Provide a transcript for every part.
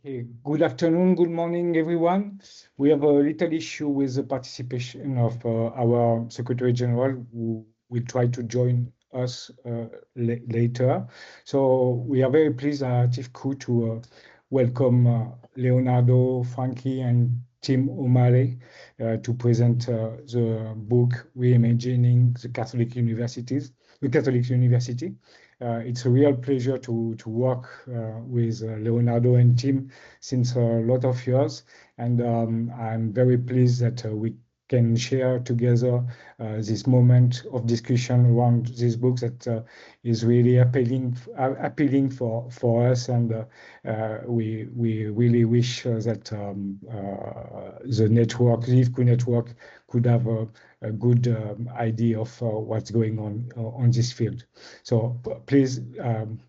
Okay, good afternoon, good morning, everyone. We have a little issue with the participation of our Secretary General, who will try to join us later. So we are very pleased, Chief Crew, to welcome Leonardo Franchi and Tim O'Malley to present the book Reimagining the Catholic Universities, the Catholic University. It's a real pleasure to work with Leonardo and Tim since a lot of years, and I'm very pleased that we can share together this moment of discussion around this book that is really appealing for us, and we really wish that the network, the IFCU network, could have a good idea of what's going on this field. So please,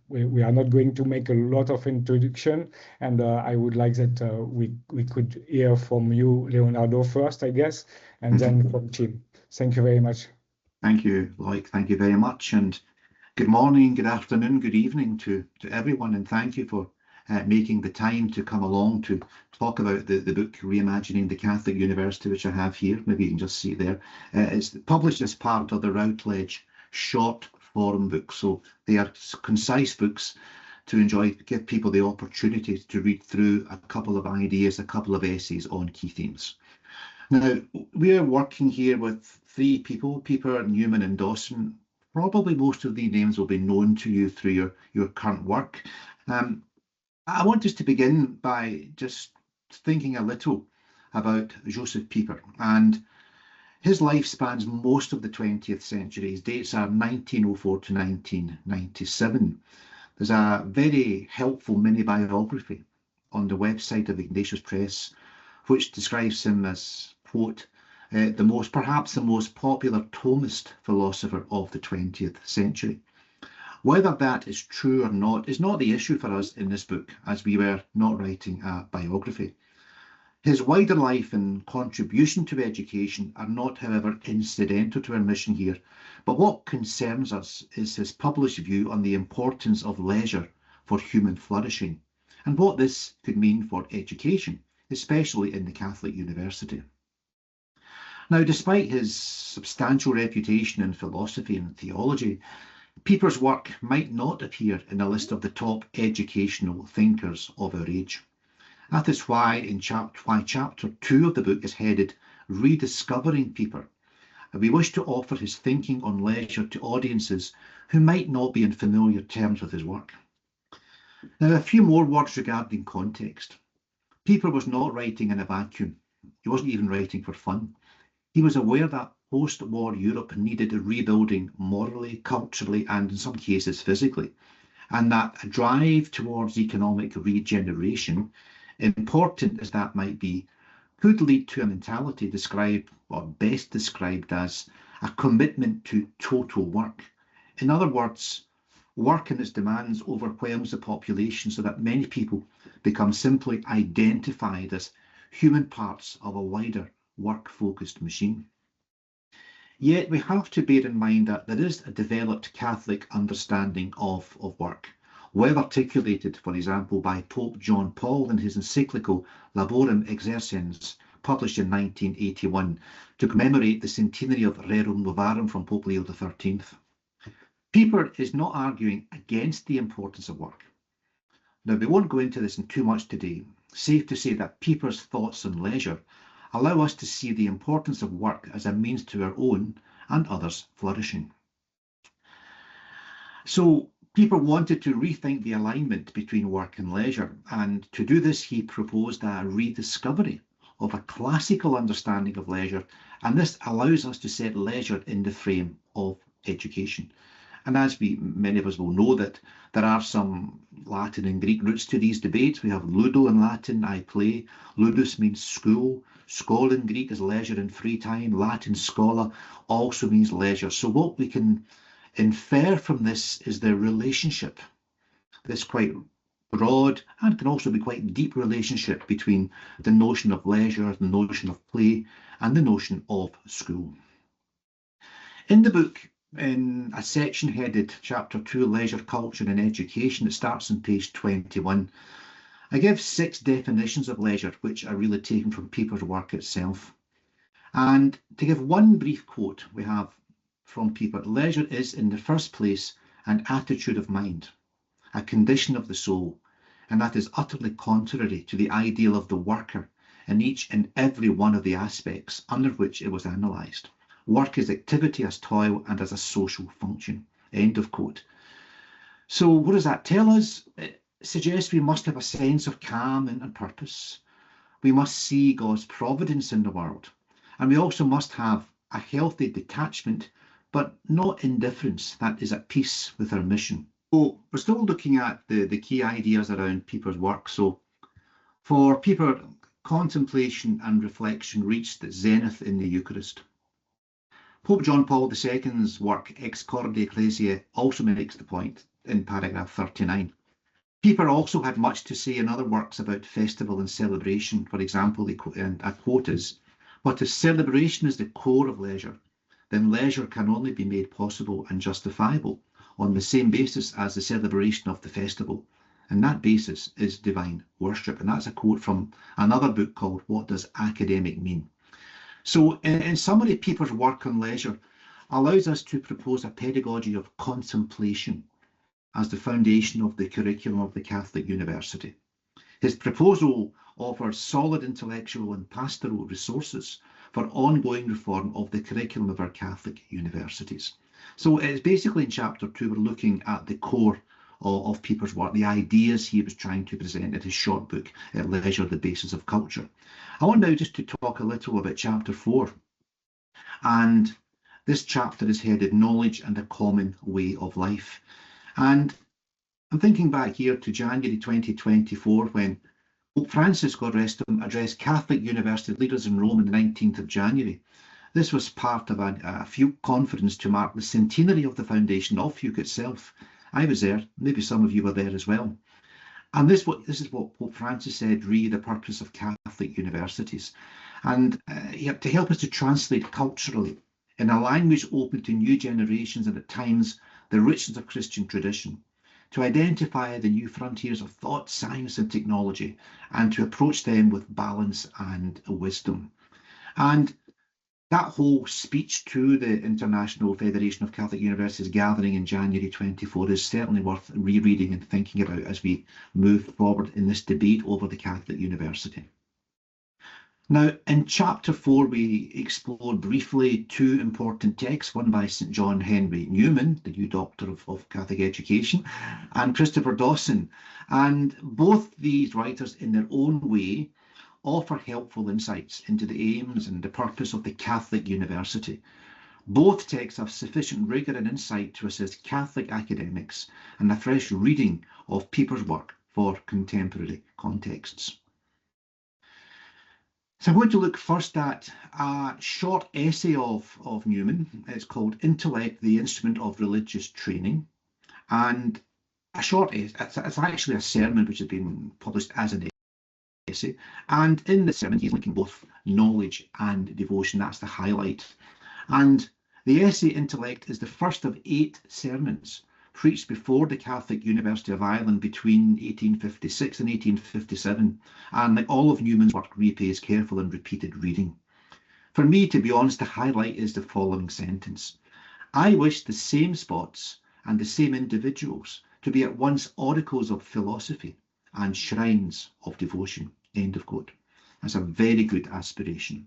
we are not going to make a lot of introduction, and I would like that we could hear from you, Leonardo, first, I guess, and then from Tim. Thank you very much. Thank you, Loic. Thank you very much, and good morning, good afternoon, good evening to everyone, and thank you for making the time to come along to talk about the book Reimagining the Catholic University, which I have here. Maybe you can just see there. It's published as part of the Routledge short form books, so they are concise books to enjoy, give people the opportunity to read through a couple of ideas, a couple of essays on key themes. Now, we are working here with three people, Pieper, Newman and Dawson. Probably most of these names will be known to you through your current work. I want us to begin by just thinking a little about Joseph Pieper, and his life spans most of the 20th century. His dates are 1904 to 1997. There's a very helpful mini biography on the website of Ignatius Press, which describes him as, quote, perhaps the most popular Thomist philosopher of the 20th century. Whether that is true or not is not the issue for us in this book, as we were not writing a biography. His wider life and contribution to education are not, however, incidental to our mission here, but what concerns us is his published view on the importance of leisure for human flourishing, and what this could mean for education, especially in the Catholic University. Now, despite his substantial reputation in philosophy and theology, Pieper's work might not appear in a list of the top educational thinkers of our age. That is why chapter 2 of the book is headed Rediscovering Pieper. We wish to offer his thinking on leisure to audiences who might not be in familiar terms with his work. Now, a few more words regarding context. Pieper was not writing in a vacuum. He wasn't even writing for fun. He was aware that post-war Europe needed a rebuilding morally, culturally, and in some cases physically, and that a drive towards economic regeneration, important as that might be, could lead to a mentality described, or best described as, a commitment to total work. In other words, work and its demands overwhelms the population so that many people become simply identified as human parts of a wider work-focused machine. Yet we have to bear in mind that there is a developed Catholic understanding of work, well articulated, for example, by Pope John Paul in his encyclical Laborem Exercens, published in 1981, to commemorate the centenary of Rerum Novarum from Pope Leo XIII. Pieper is not arguing against the importance of work. Now, we won't go into this in too much today. Safe to say that Pieper's thoughts on leisure allow us to see the importance of work as a means to our own and others' flourishing. So Pieper wanted to rethink the alignment between work and leisure, and to do this he proposed a rediscovery of a classical understanding of leisure, and this allows us to set leisure in the frame of education. And as many of us will know, that there are some Latin and Greek roots to these debates. We have ludo in Latin, I play. Ludus means school. Schol in Greek is leisure and free time. Latin schola also means leisure. So what we can infer from this is the relationship, this quite broad and can also be quite deep relationship between the notion of leisure, the notion of play, and the notion of school. In the book, in a section headed Chapter 2, Leisure, Culture and Education, it starts on page 21. I give 6 definitions of leisure, which are really taken from Pieper's work itself. And to give one brief quote we have from Pieper, leisure is in the first place an attitude of mind, a condition of the soul, and that is utterly contrary to the ideal of the worker in each and every one of the aspects under which it was analysed. Work is activity as toil and as a social function. End of quote. So what does that tell us? It suggests we must have a sense of calm and purpose. We must see God's providence in the world. And we also must have a healthy detachment, but not indifference that is at peace with our mission. So we're still looking at the key ideas around Pieper's work. So for Pieper, contemplation and reflection reached its zenith in the Eucharist. Pope John Paul II's work, Ex Corde Ecclesiae, also makes the point in paragraph 39. Pieper also had much to say in other works about festival and celebration. For example, a quote is, "But if celebration is the core of leisure, then leisure can only be made possible and justifiable on the same basis as the celebration of the festival. And that basis is divine worship." And that's a quote from another book called What Does Academic Mean? So in summary, Pieper's work on leisure allows us to propose a pedagogy of contemplation as the foundation of the curriculum of the Catholic University. His proposal offers solid intellectual and pastoral resources for ongoing reform of the curriculum of our Catholic universities. So it's basically in chapter 2, we're looking at the core of Pieper's work, the ideas he was trying to present in his short book, Leisure, the Basis of Culture. I want now just to talk a little about chapter 4. And this chapter is headed Knowledge and a Common Way of Life. And I'm thinking back here to January 2024, when Pope Francis, God rest him, addressed Catholic University leaders in Rome on the 19th of January. This was part of a Fuke conference to mark the centenary of the foundation of Fuke itself. I was there, maybe some of you were there as well. And this is what Pope Francis said, re the purpose of Catholic universities. And to help us to translate culturally in a language open to new generations and at times the richness of Christian tradition, to identify the new frontiers of thought, science and technology, and to approach them with balance and wisdom. And that whole speech to the International Fédération of Catholic Universities gathering in January 24 is certainly worth rereading and thinking about as we move forward in this debate over the Catholic University. Now, in chapter 4, we explore briefly 2 important texts, one by St John Henry Newman, the new doctor of Catholic education, and Christopher Dawson. And both these writers, in their own way, offer helpful insights into the aims and the purpose of the Catholic University. Both texts have sufficient rigour and insight to assist Catholic academics and a fresh reading of Pieper's work for contemporary contexts. So I'm going to look first at a short essay of Newman. It's called Intellect, the Instrument of Religious Training. And a short essay, it's actually a sermon which has been published as an essay. And in the sermon, he's linking both knowledge and devotion. That's the highlight. And the essay Intellect is the first of 8 sermons preached before the Catholic University of Ireland between 1856 and 1857. And like all of Newman's work, repays careful and repeated reading. For me, to be honest, the highlight is the following sentence. I wish the same spots and the same individuals to be at once oracles of philosophy and shrines of devotion. End of quote. That's a very good aspiration.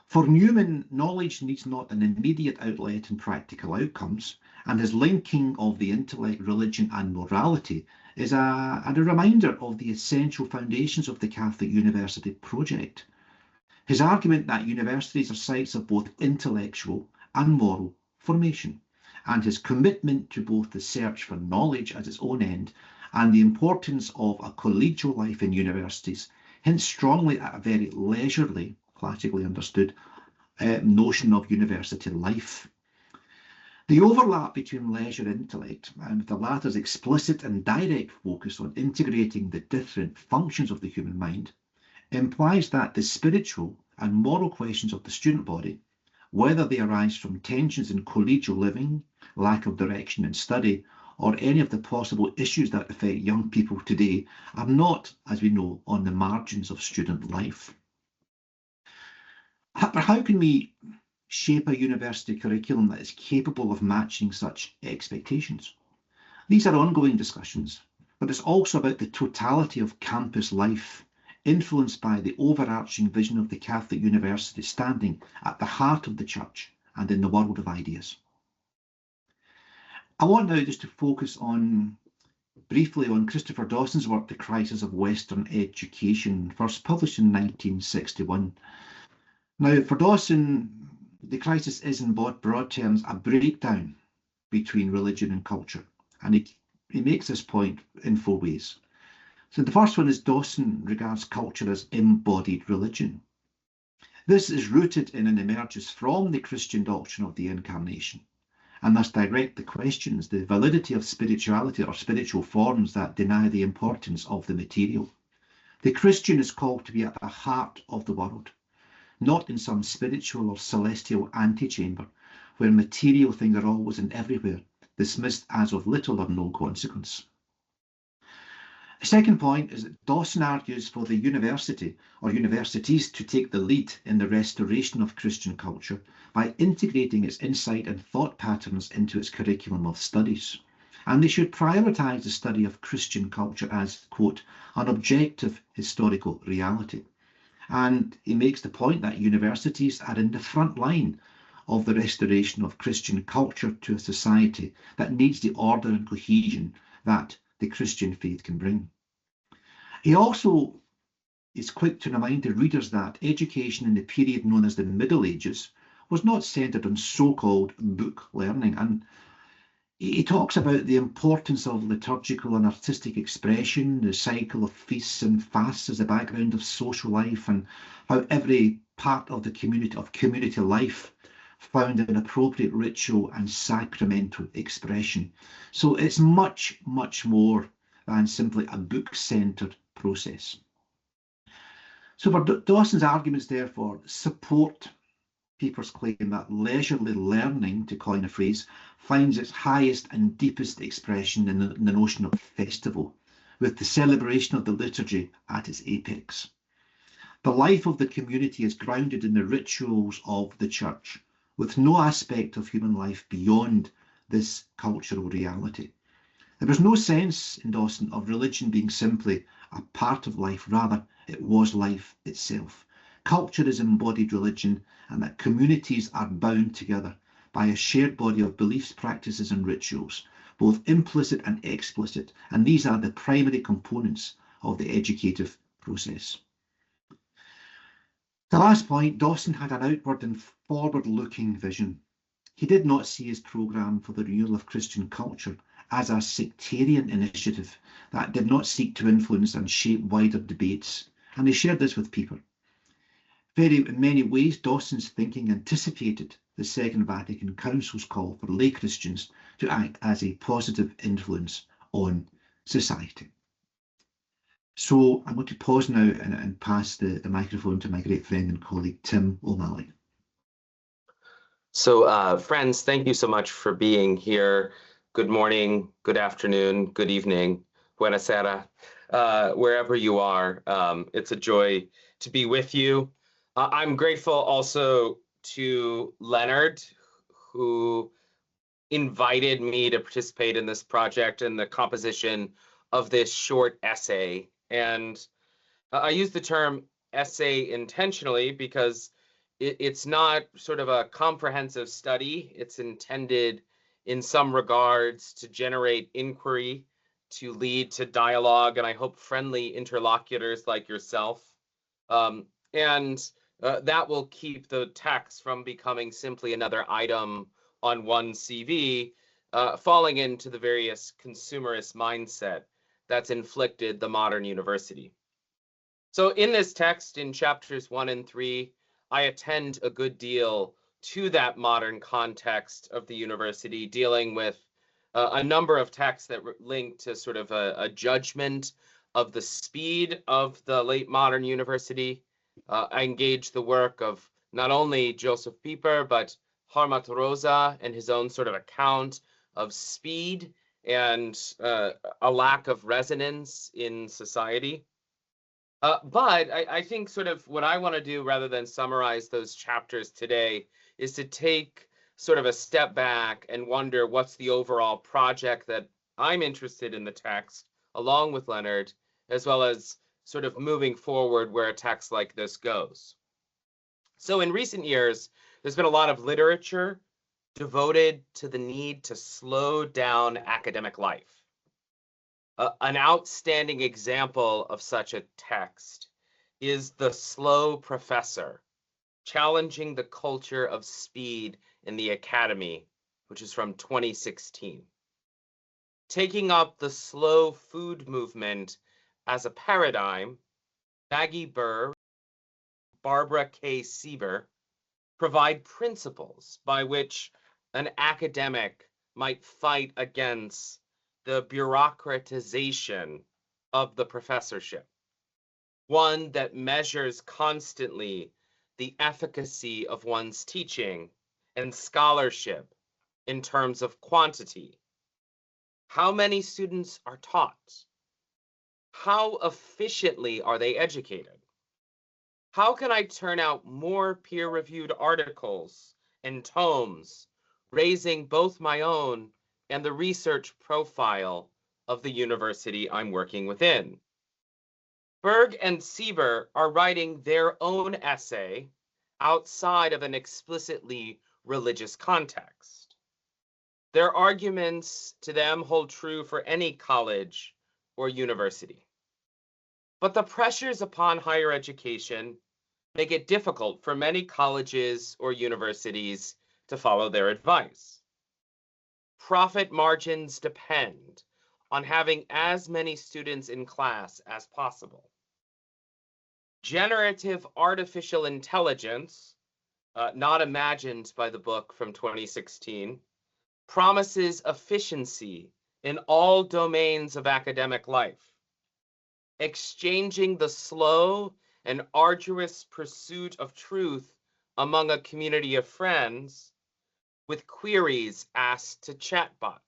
For Newman, knowledge needs not an immediate outlet in practical outcomes, and his linking of the intellect, religion and morality is a reminder of the essential foundations of the Catholic University project. His argument that universities are sites of both intellectual and moral formation, and his commitment to both the search for knowledge as its own end and the importance of a collegial life in universities hints strongly at a very leisurely, classically understood, notion of university life. The overlap between leisure and intellect, and the latter's explicit and direct focus on integrating the different functions of the human mind, implies that the spiritual and moral questions of the student body, whether they arise from tensions in collegial living, lack of direction in study, or any of the possible issues that affect young people today are not, as we know, on the margins of student life. But how can we shape a university curriculum that is capable of matching such expectations? These are ongoing discussions, but it's also about the totality of campus life, influenced by the overarching vision of the Catholic University standing at the heart of the Church and in the world of ideas. I want now just to focus briefly on Christopher Dawson's work, The Crisis of Western Education, first published in 1961. Now, for Dawson, the crisis is in broad terms a breakdown between religion and culture, and he makes this point in 4 ways. So the first one is Dawson regards culture as embodied religion. This is rooted in and emerges from the Christian doctrine of the Incarnation, and thus directly questions the validity of spirituality or spiritual forms that deny the importance of the material. The Christian is called to be at the heart of the world, not in some spiritual or celestial antechamber where material things are always and everywhere, dismissed as of little or no consequence. The second point is that Dawson argues for the university or universities to take the lead in the restoration of Christian culture by integrating its insight and thought patterns into its curriculum of studies. And they should prioritise the study of Christian culture as, quote, an objective historical reality. And he makes the point that universities are in the front line of the restoration of Christian culture to a society that needs the order and cohesion that the Christian faith can bring. He also is quick to remind the readers that education in the period known as the Middle Ages was not centred on so-called book learning, and he talks about the importance of liturgical and artistic expression, the cycle of feasts and fasts as a background of social life, and how every part of the community life found an appropriate ritual and sacramental expression. So it's much, much more than simply a book-centred process. So for Dawson's arguments, therefore, support Pieper's claim that leisurely learning, to coin a phrase, finds its highest and deepest expression in the notion of festival, with the celebration of the liturgy at its apex. The life of the community is grounded in the rituals of the Church, with no aspect of human life beyond this cultural reality. There was no sense in Dawson of religion being simply a part of life, rather it was life itself. Culture is embodied religion, and that communities are bound together by a shared body of beliefs, practices and rituals, both implicit and explicit, and these are the primary components of the educative process. The last point, Dawson had an outward and forward-looking vision. He did not see his programme for the renewal of Christian culture as a sectarian initiative that did not seek to influence and shape wider debates, and he shared this with Pieper. In many ways, Dawson's thinking anticipated the Second Vatican Council's call for lay Christians to act as a positive influence on society. So I'm going to pause now and pass the microphone to my great friend and colleague, Tim O'Malley. So friends, thank you so much for being here. Good morning, good afternoon, good evening, buonasera, wherever you are. It's a joy to be with you. I'm grateful also to Leonard, who invited me to participate in this project and the composition of this short essay. And I use the term essay intentionally because it's not sort of a comprehensive study. It's intended in some regards to generate inquiry, to lead to dialogue, and I hope friendly interlocutors like yourself. That will keep the text from becoming simply another item on one CV, falling into the various consumerist mindset that's inflicted the modern university. So in this text, in chapters 1 and 3, I attend a good deal to that modern context of the university, dealing with a number of texts that link to sort of a judgment of the speed of the late modern university. I engage the work of not only Joseph Pieper, but Harmat Rosa and his own sort of account of speed and a lack of resonance in society. But I think sort of what I want to do, rather than summarize those chapters today, is to take sort of a step back and wonder what's the overall project that I'm interested in the text, along with Leonard, as well as sort of moving forward where a text like this goes. So in recent years, there's been a lot of literature devoted to the need to slow down academic life. An outstanding example of such a text is The Slow Professor, Challenging the Culture of Speed in the Academy, which is from 2016. Taking up the slow food movement as a paradigm, Maggie Burr, Barbara K. Sieber provide principles by which an academic might fight against the bureaucratization of the professorship, one that measures constantly the efficacy of one's teaching and scholarship in terms of quantity. How many students are taught? How efficiently are they educated? How can I turn out more peer-reviewed articles and tomes, raising both my own and the research profile of the university I'm working within? Berg and Sieber are writing their own essay outside of an explicitly religious context. Their arguments to them hold true for any college or university. But the pressures upon higher education make it difficult for many colleges or universities to follow their advice. Profit margins depend on having as many students in class as possible. Generative artificial intelligence, not imagined by the book from 2016, promises efficiency in all domains of academic life, exchanging the slow and arduous pursuit of truth among a community of friends with queries asked to chatbots.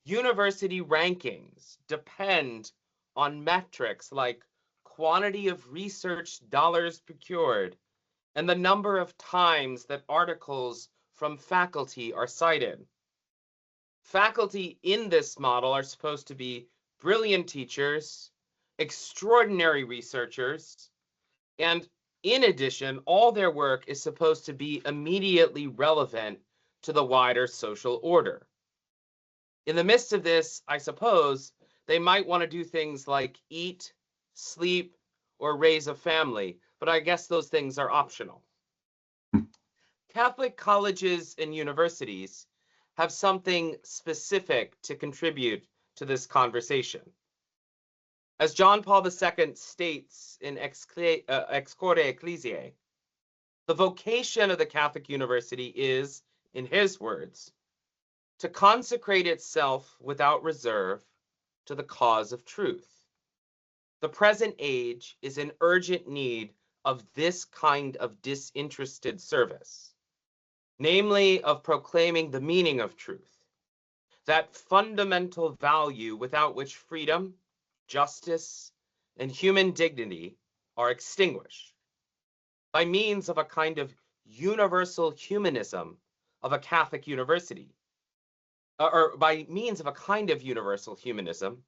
University rankings depend on metrics like quantity of research dollars procured and the number of times that articles from faculty are cited. Faculty in this model are supposed to be brilliant teachers, extraordinary researchers, and in addition, all their work is supposed to be immediately relevant to the wider social order. In the midst of this, I suppose, they might want to do things like eat, sleep, or raise a family, but I guess those things are optional. Catholic colleges and universities have something specific to contribute to this conversation. As John Paul II states in Ex Corde Ecclesiae, the vocation of the Catholic University is, in his words, to consecrate itself without reserve to the cause of truth. The present age is in urgent need of this kind of disinterested service, namely of proclaiming the meaning of truth, that fundamental value without which freedom, justice, and human dignity are extinguished, by means of a kind of universal humanism of a Catholic university, or by means of a kind of universal humanism,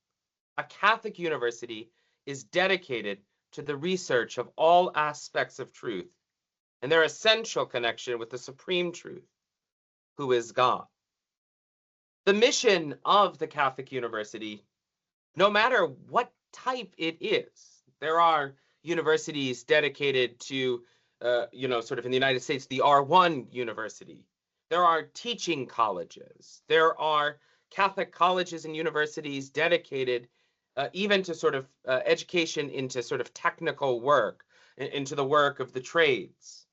a Catholic university is dedicated to the research of all aspects of truth and their essential connection with the supreme truth, who is God. The mission of the Catholic University, no matter what type it is, there are universities dedicated to, sort of in the United States, the R1 university. There are teaching colleges. There are Catholic colleges and universities dedicated even to sort of education into sort of technical work, into the work of the trades.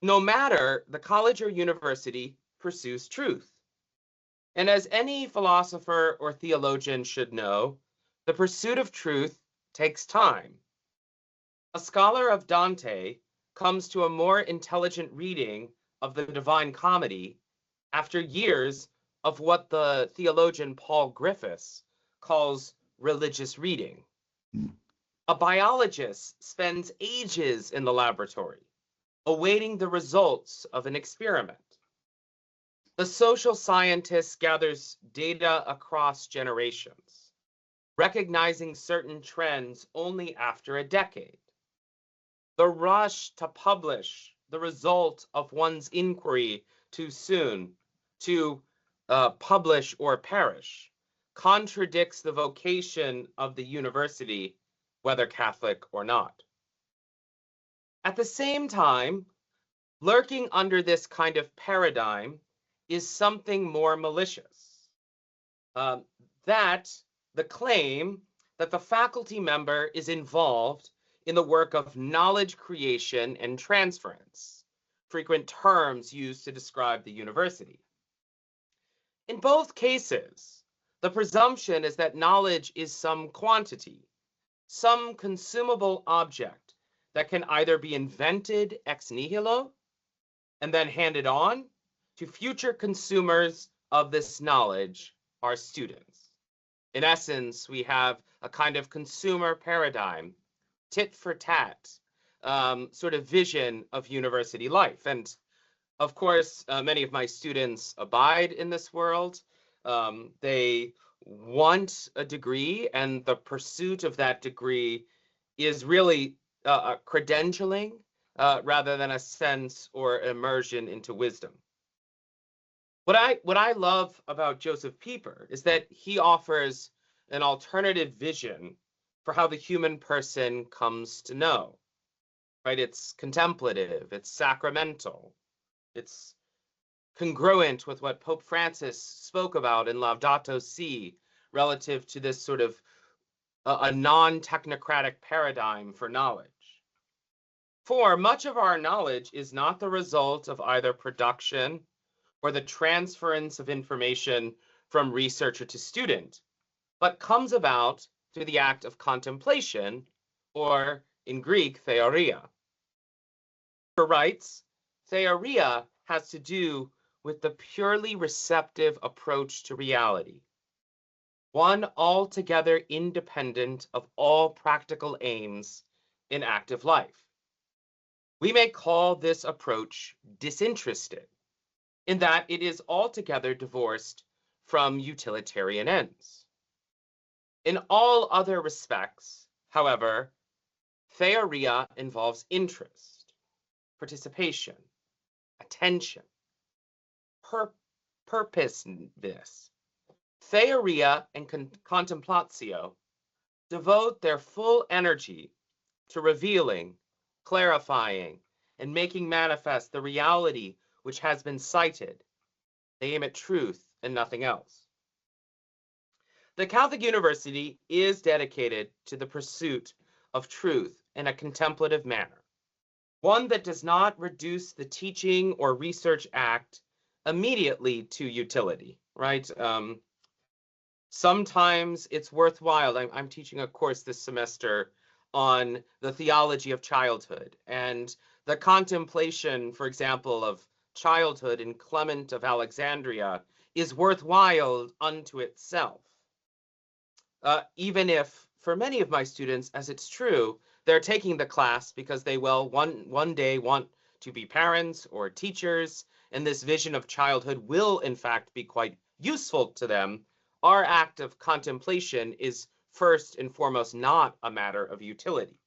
No matter, the college or university pursues truth. And as any philosopher or theologian should know, the pursuit of truth takes time. A scholar of Dante comes to a more intelligent reading of the Divine Comedy after years of what the theologian Paul Griffiths calls religious reading. A biologist spends ages in the laboratory, awaiting the results of an experiment. The social scientist gathers data across generations, recognizing certain trends only after a decade. The rush to publish the result of one's inquiry too soon, to publish or perish, contradicts the vocation of the university, whether Catholic or not. At the same time, lurking under this kind of paradigm is something more malicious. That the claim that the faculty member is involved in the work of knowledge creation and transference, frequent terms used to describe the university. In both cases, the presumption is that knowledge is some quantity, some consumable object that can either be invented ex nihilo and then handed on to future consumers of this knowledge, our students. In essence, we have a kind of consumer paradigm, tit for tat, sort of vision of university life. And of course, many of my students abide in this world. They want a degree, and the pursuit of that degree is really credentialing rather than a sense or immersion into wisdom. What I love about Joseph Pieper is that he offers an alternative vision for how the human person comes to know, right? It's contemplative, it's sacramental, it's congruent with what Pope Francis spoke about in Laudato Si relative to this sort of a non-technocratic paradigm for knowledge. For much of our knowledge is not the result of either production or the transference of information from researcher to student, but comes about through the act of contemplation, or in Greek, theoria. Pieper writes, theoria has to do with the purely receptive approach to reality, one altogether independent of all practical aims in active life. We may call this approach disinterested, in that it is altogether divorced from utilitarian ends. In all other respects, however, theoria involves interest, participation, attention, purposiveness. Theoria and contemplatio devote their full energy to revealing, clarifying, and making manifest the reality which has been cited. They aim at truth and nothing else. The Catholic University is dedicated to the pursuit of truth in a contemplative manner, one that does not reduce the teaching or research act immediately to utility, right? Sometimes it's worthwhile. I'm teaching a course this semester on the theology of childhood, and the contemplation, for example, of childhood in Clement of Alexandria is worthwhile unto itself. Even if, for many of my students, as it's true, they're taking the class because they will one day want to be parents or teachers, and this vision of childhood will, in fact, be quite useful to them. Our act of contemplation is first and foremost not a matter of utility.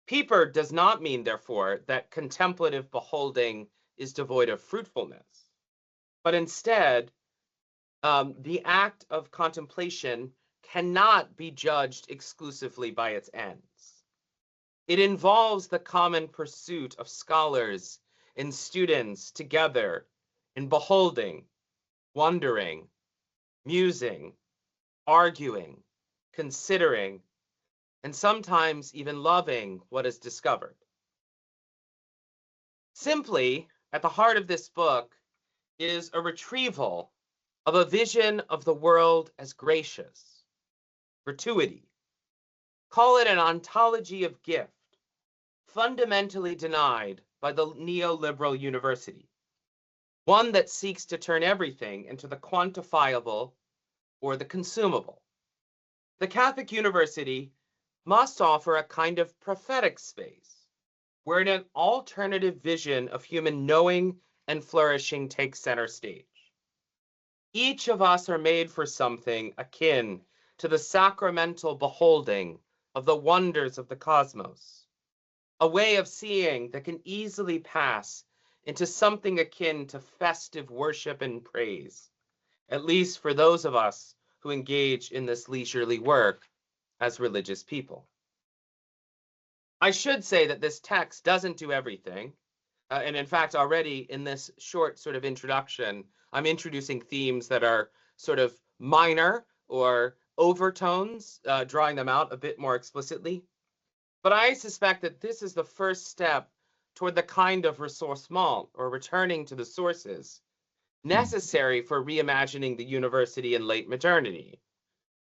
Pieper does not mean, therefore, that contemplative beholding is devoid of fruitfulness, but instead, the act of contemplation cannot be judged exclusively by its ends. It involves the common pursuit of scholars and students together in beholding, wondering, musing, arguing, considering, and sometimes even loving what is discovered. Simply, at the heart of this book is a retrieval of a vision of the world as gracious, gratuity. Call it an ontology of gift, fundamentally denied by the neoliberal university. one that seeks to turn everything into the quantifiable or the consumable. The Catholic University must offer a kind of prophetic space where an alternative vision of human knowing and flourishing takes center stage. Each of us are made for something akin to the sacramental beholding of the wonders of the cosmos, a way of seeing that can easily pass into something akin to festive worship and praise, at least for those of us who engage in this leisurely work as religious people. I should say that this text doesn't do everything. And in fact, already in this short sort of introduction, I'm introducing themes that are sort of minor or overtones, drawing them out a bit more explicitly. But I suspect that this is the first step toward the kind of ressourcement, or returning to the sources, necessary for reimagining the university in late modernity.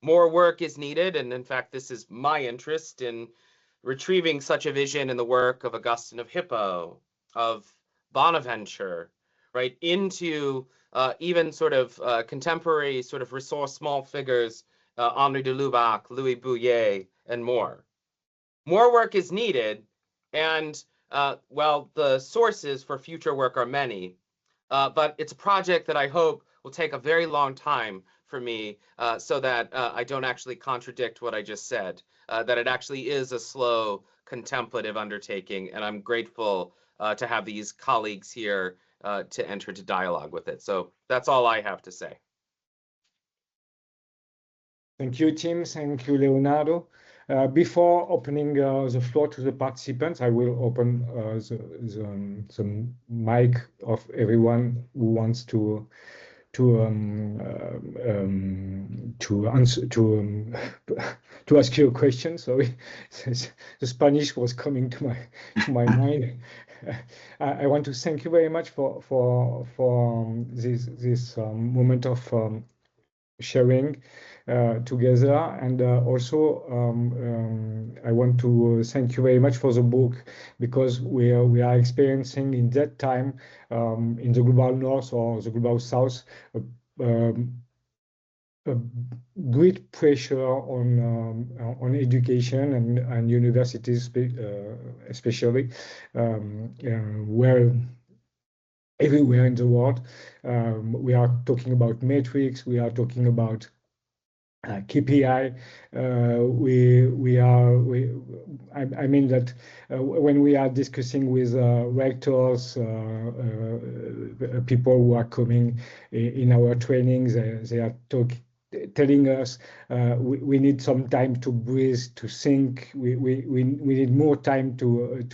More work is needed, and in fact, this is my interest in retrieving such a vision in the work of Augustine of Hippo, of Bonaventure, right, into even sort of contemporary sort of ressourcement figures, Henri de Lubac, Louis Bouillet, and more. More work is needed, and well, the sources for future work are many, but it's a project that I hope will take a very long time for me, so that I don't actually contradict what I just said, that it actually is a slow, contemplative undertaking, and I'm grateful to have these colleagues here to enter into dialogue with it. So that's all I have to say. Thank you, Tim. Thank you, Leonardo. Before opening the floor to the participants, I will open the mic of everyone who wants to ask you a question. Sorry, the Spanish was coming to my mind. I want to thank you very much for this moment of sharing together, and also I want to thank you very much for the book, because we are experiencing in that time in the global north or the global south a great pressure on education and universities, especially where everywhere in the world we are talking about metrics, we are talking about KPI. I mean that when we are discussing with rectors, people who are coming in our trainings, they are telling us we need some time to breathe, to think. We need more time to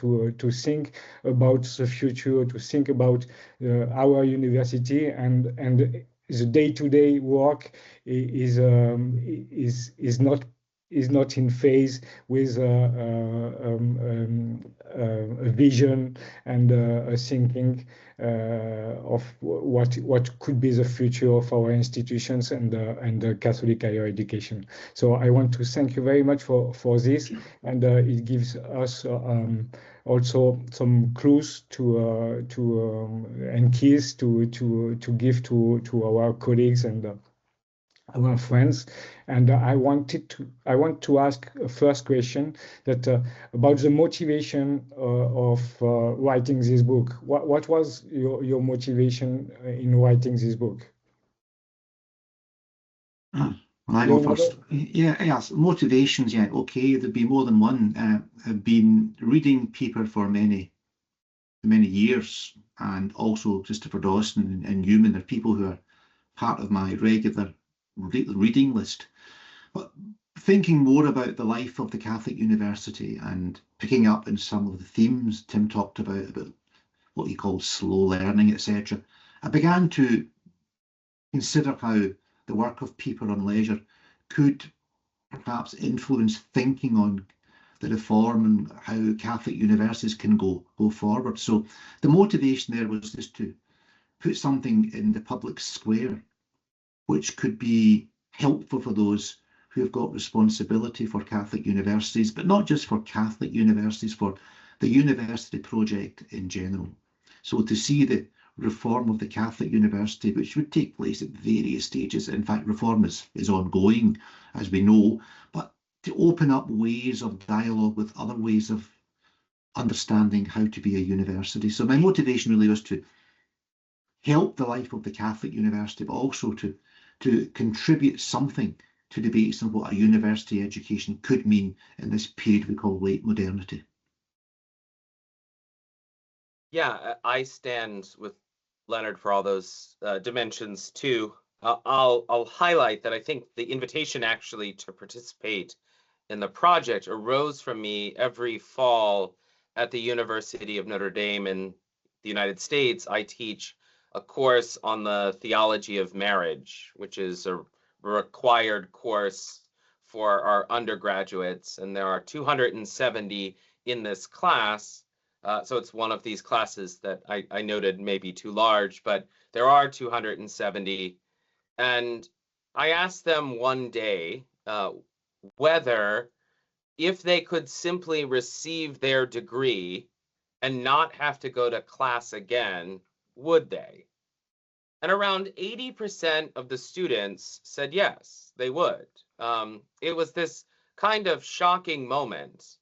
think about the future, to think about our university, and the day-to-day work is not in phase with a vision and a thinking of what could be the future of our institutions and the Catholic higher education. So I want to thank you very much for this, and it gives us also some clues and keys to give to our colleagues and our friends. And I want to ask a first question that about the motivation of writing this book. What was your motivation in writing this book? Well, I go first. Yes, motivations. Yeah, okay. There'd be more than one. I've been reading Pieper for many years, and also Christopher Dawson and Newman are people who are part of my regular reading list. But thinking more about the life of the Catholic University and picking up in some of the themes Tim talked about what he called slow learning, etc., I began to consider how the work of Pieper on leisure could perhaps influence thinking on the reform and how Catholic universities can go forward. So the motivation there was just to put something in the public square which could be helpful for those who have got responsibility for Catholic universities, but not just for Catholic universities, for the university project in general. So to see the reform of the Catholic University, which would take place at various stages. In fact, reform is ongoing, as we know, but to open up ways of dialogue with other ways of understanding how to be a university. So my motivation really was to help the life of the Catholic University, but also to contribute something to debates on what a university education could mean in this period we call late modernity. Yeah, I stand with Leonard for all those dimensions too. I'll highlight that I think the invitation actually to participate in the project arose from me every fall at the University of Notre Dame in the United States. I teach a course on the theology of marriage, which is a required course for our undergraduates, and there are 270 in this class. So it's one of these classes that I noted may be too large, but there are 270. And I asked them one day whether, if they could simply receive their degree and not have to go to class again, would they? And around 80% of the students said yes, they would. It was this kind of shocking moment.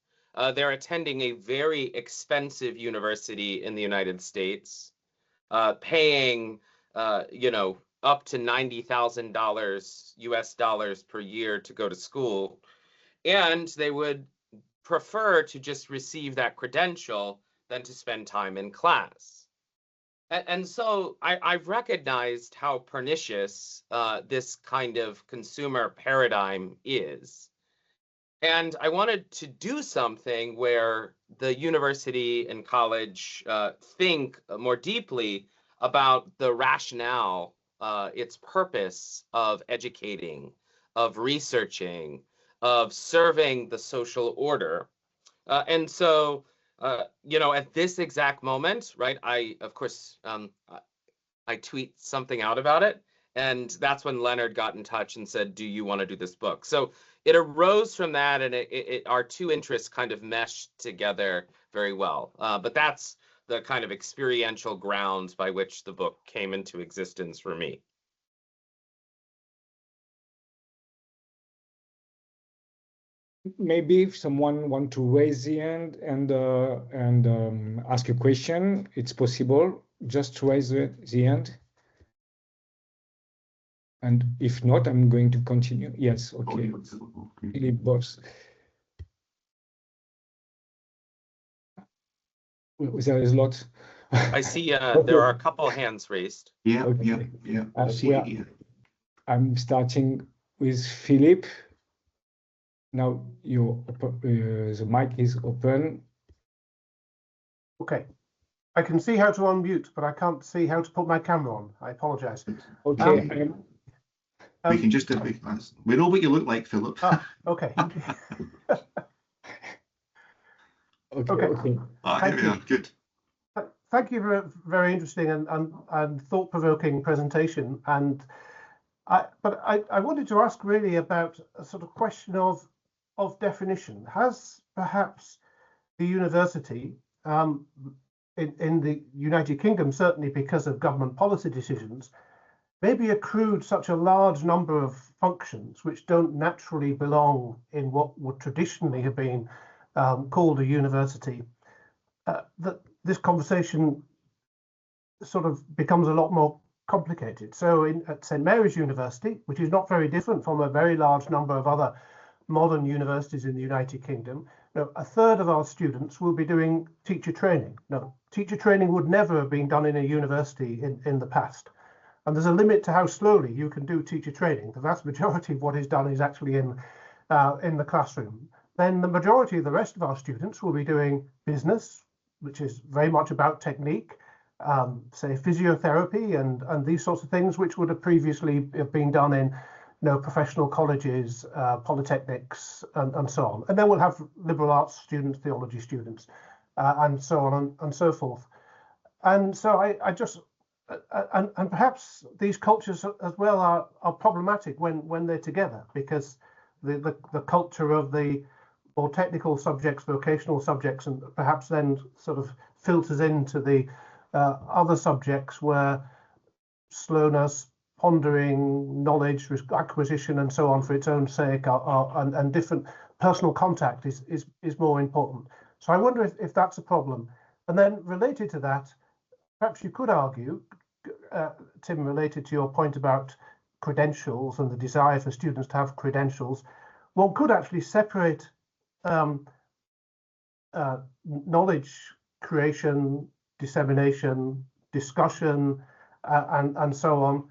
They're attending a very expensive university in the United States, paying, up to $90,000 US dollars per year to go to school. And they would prefer to just receive that credential than to spend time in class. And so I've recognized how pernicious this kind of consumer paradigm is. And I wanted to do something where the university and college think more deeply about the rationale, its purpose of educating, of researching, of serving the social order. And so, at this exact moment, right, I tweet something out about it. And that's when Leonard got in touch and said, do you want to do this book? So it arose from that, and our two interests kind of meshed together very well. But that's the kind of experiential grounds by which the book came into existence for me. Maybe if someone want to raise the hand and ask a question, it's possible. Just raise the hand. And if not, I'm going to continue. Yes, okay. Philip Boss. There is a lot. I see there are a couple hands raised. Yeah, Okay. yeah. I'm starting with Philip. Now the mic is open. Okay. I can see how to unmute, but I can't see how to put my camera on. I apologize. Okay. We can just we know what you look like, Philip. Okay. Okay. Here we are. Good. Thank you for a very interesting and thought-provoking presentation. But I wanted to ask really about a sort of question of definition. Has perhaps the university in the United Kingdom, certainly because of government policy decisions, maybe accrued such a large number of functions which don't naturally belong in what would traditionally have been called a university, that this conversation sort of becomes a lot more complicated. So at St Mary's University, which is not very different from a very large number of other modern universities in the United Kingdom, a third of our students will be doing teacher training. Now, teacher training would never have been done in a university in the past. And there's a limit to how slowly you can do teacher training. The vast majority of what is done is actually in the classroom. Then the majority of the rest of our students will be doing business, which is very much about technique, say physiotherapy and these sorts of things, which would have previously have been done in professional colleges, polytechnics, and so on. And then we'll have liberal arts students, theology students, and so on and so forth. And so I just, and perhaps these cultures as well are problematic when they're together, because the culture of the more technical subjects, vocational subjects, and perhaps then sort of filters into the other subjects where slowness, pondering, knowledge acquisition, and so on for its own sake, and different personal contact is more important. So I wonder if that's a problem. And then related to that, perhaps you could argue, Tim, related to your point about credentials and the desire for students to have credentials, one could actually separate knowledge creation, dissemination, discussion, and so on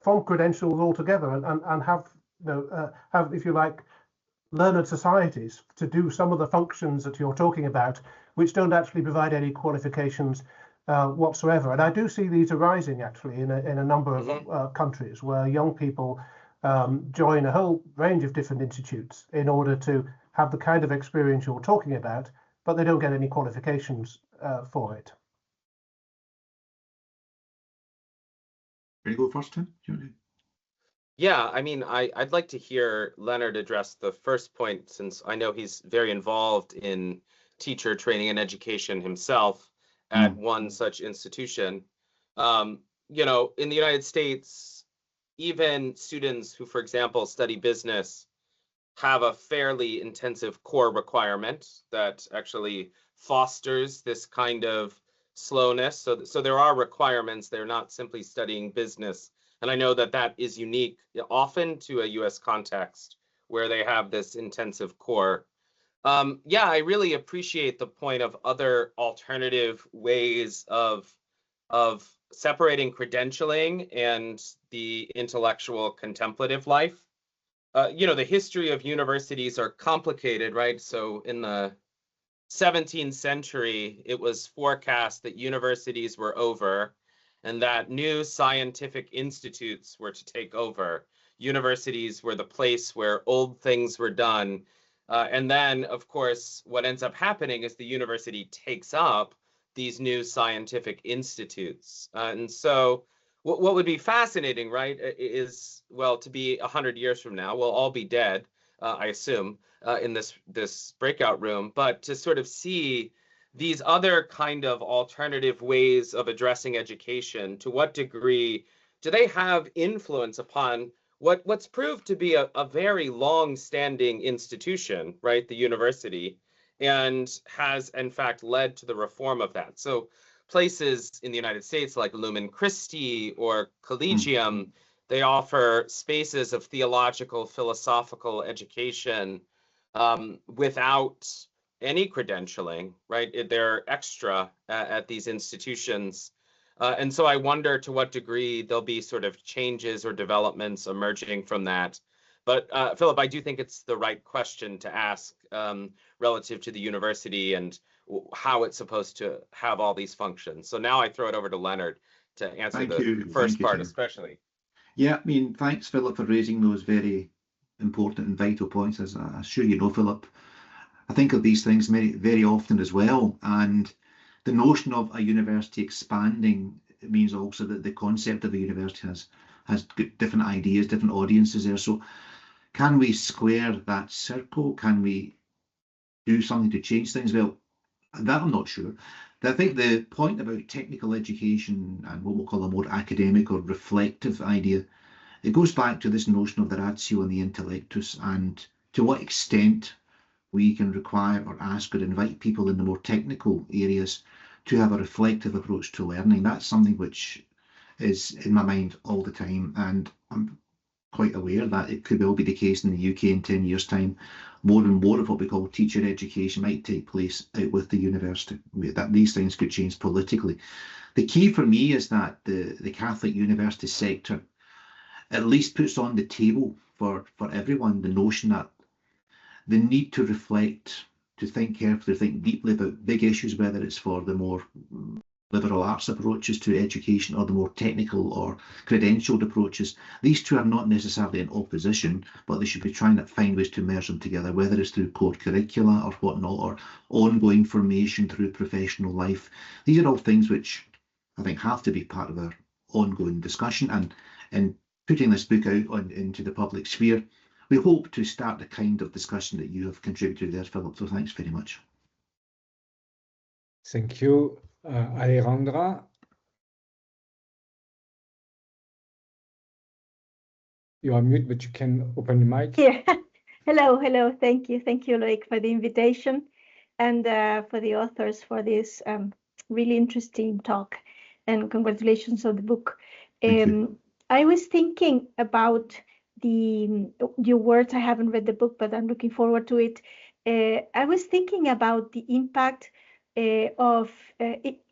from credentials altogether, and have, have, if you like, learned societies to do some of the functions that you're talking about, which don't actually provide any qualifications whatsoever. And I do see these arising actually in a number of countries where young people join a whole range of different institutes in order to have the kind of experience you're talking about, but they don't get any qualifications for it. Can you go first, Tim? Yeah, I mean, I'd like to hear Leonard address the first point, since I know he's very involved in teacher training and education himself at one such institution. You know, in the United States, even students who, for example, study business have a fairly intensive core requirement that actually fosters this kind of slowness. So there are requirements. They're not simply studying business. And I know that that is unique often to a US context where they have this intensive core. Yeah, I really appreciate the point of other alternative ways of separating credentialing and the intellectual contemplative life. You know, the history of universities are complicated, right? So in the 17th century, it was forecast that universities were over and that new scientific institutes were to take over. Universities were the place where old things were done. And then, of course, what ends up happening is the university takes up these new scientific institutes. And so what would be fascinating, right, is, well, to be 100 years from now, we'll all be dead, I assume, in this breakout room, but to sort of see these other kind of alternative ways of addressing education, to what degree do they have influence upon what's proved to be a very long-standing institution, right, the university, and has in fact led to the reform of that. So places in the United States like Lumen Christi or Collegium, they offer spaces of theological, philosophical education without any credentialing, right? They're extra at these institutions. And so I wonder to what degree there'll be sort of changes or developments emerging from that. But Philip, I do think it's the right question to ask relative to the university and how it's supposed to have all these functions. So now I throw it over to Leonard to answer the first part especially. Yeah, I mean, thanks, Philip, for raising those very important and vital points. As I'm sure you know, Philip, I think of these things very often as well. And the notion of a university expanding means also that the concept of a university has different ideas, different audiences there. So can we square that circle? Can we do something to change things? Well, that I'm not sure. I think the point about technical education and what we'll call a more academic or reflective idea, it goes back to this notion of the ratio and the intellectus, and to what extent we can require or ask or invite people in the more technical areas to have a reflective approach to learning. That's something which is in my mind all the time, and I'm quite aware that it could well be the case in the UK in 10 years' time. More and more of what we call teacher education might take place out with the university. That these things could change politically. The key for me is that the Catholic university sector at least puts on the table for everyone the notion that the need to reflect, to think carefully, to think deeply about big issues, whether it's for the more liberal arts approaches to education or the more technical or credentialed approaches. These two are not necessarily in opposition, but they should be trying to find ways to merge them together, whether it's through core curricula or whatnot, or ongoing formation through professional life. These are all things which I think have to be part of our ongoing discussion. And in putting this book out into the public sphere, we hope to start the kind of discussion that you have contributed there, Philip. So thanks very much. Thank you, Alejandra. you are mute, but you can open the mic. Yeah. Hello. Thank you, Loic, for the invitation, and for the authors for this really interesting talk. And congratulations on the book. I was thinking about your words. I haven't read the book, but I'm looking forward to it. I was thinking about the impact of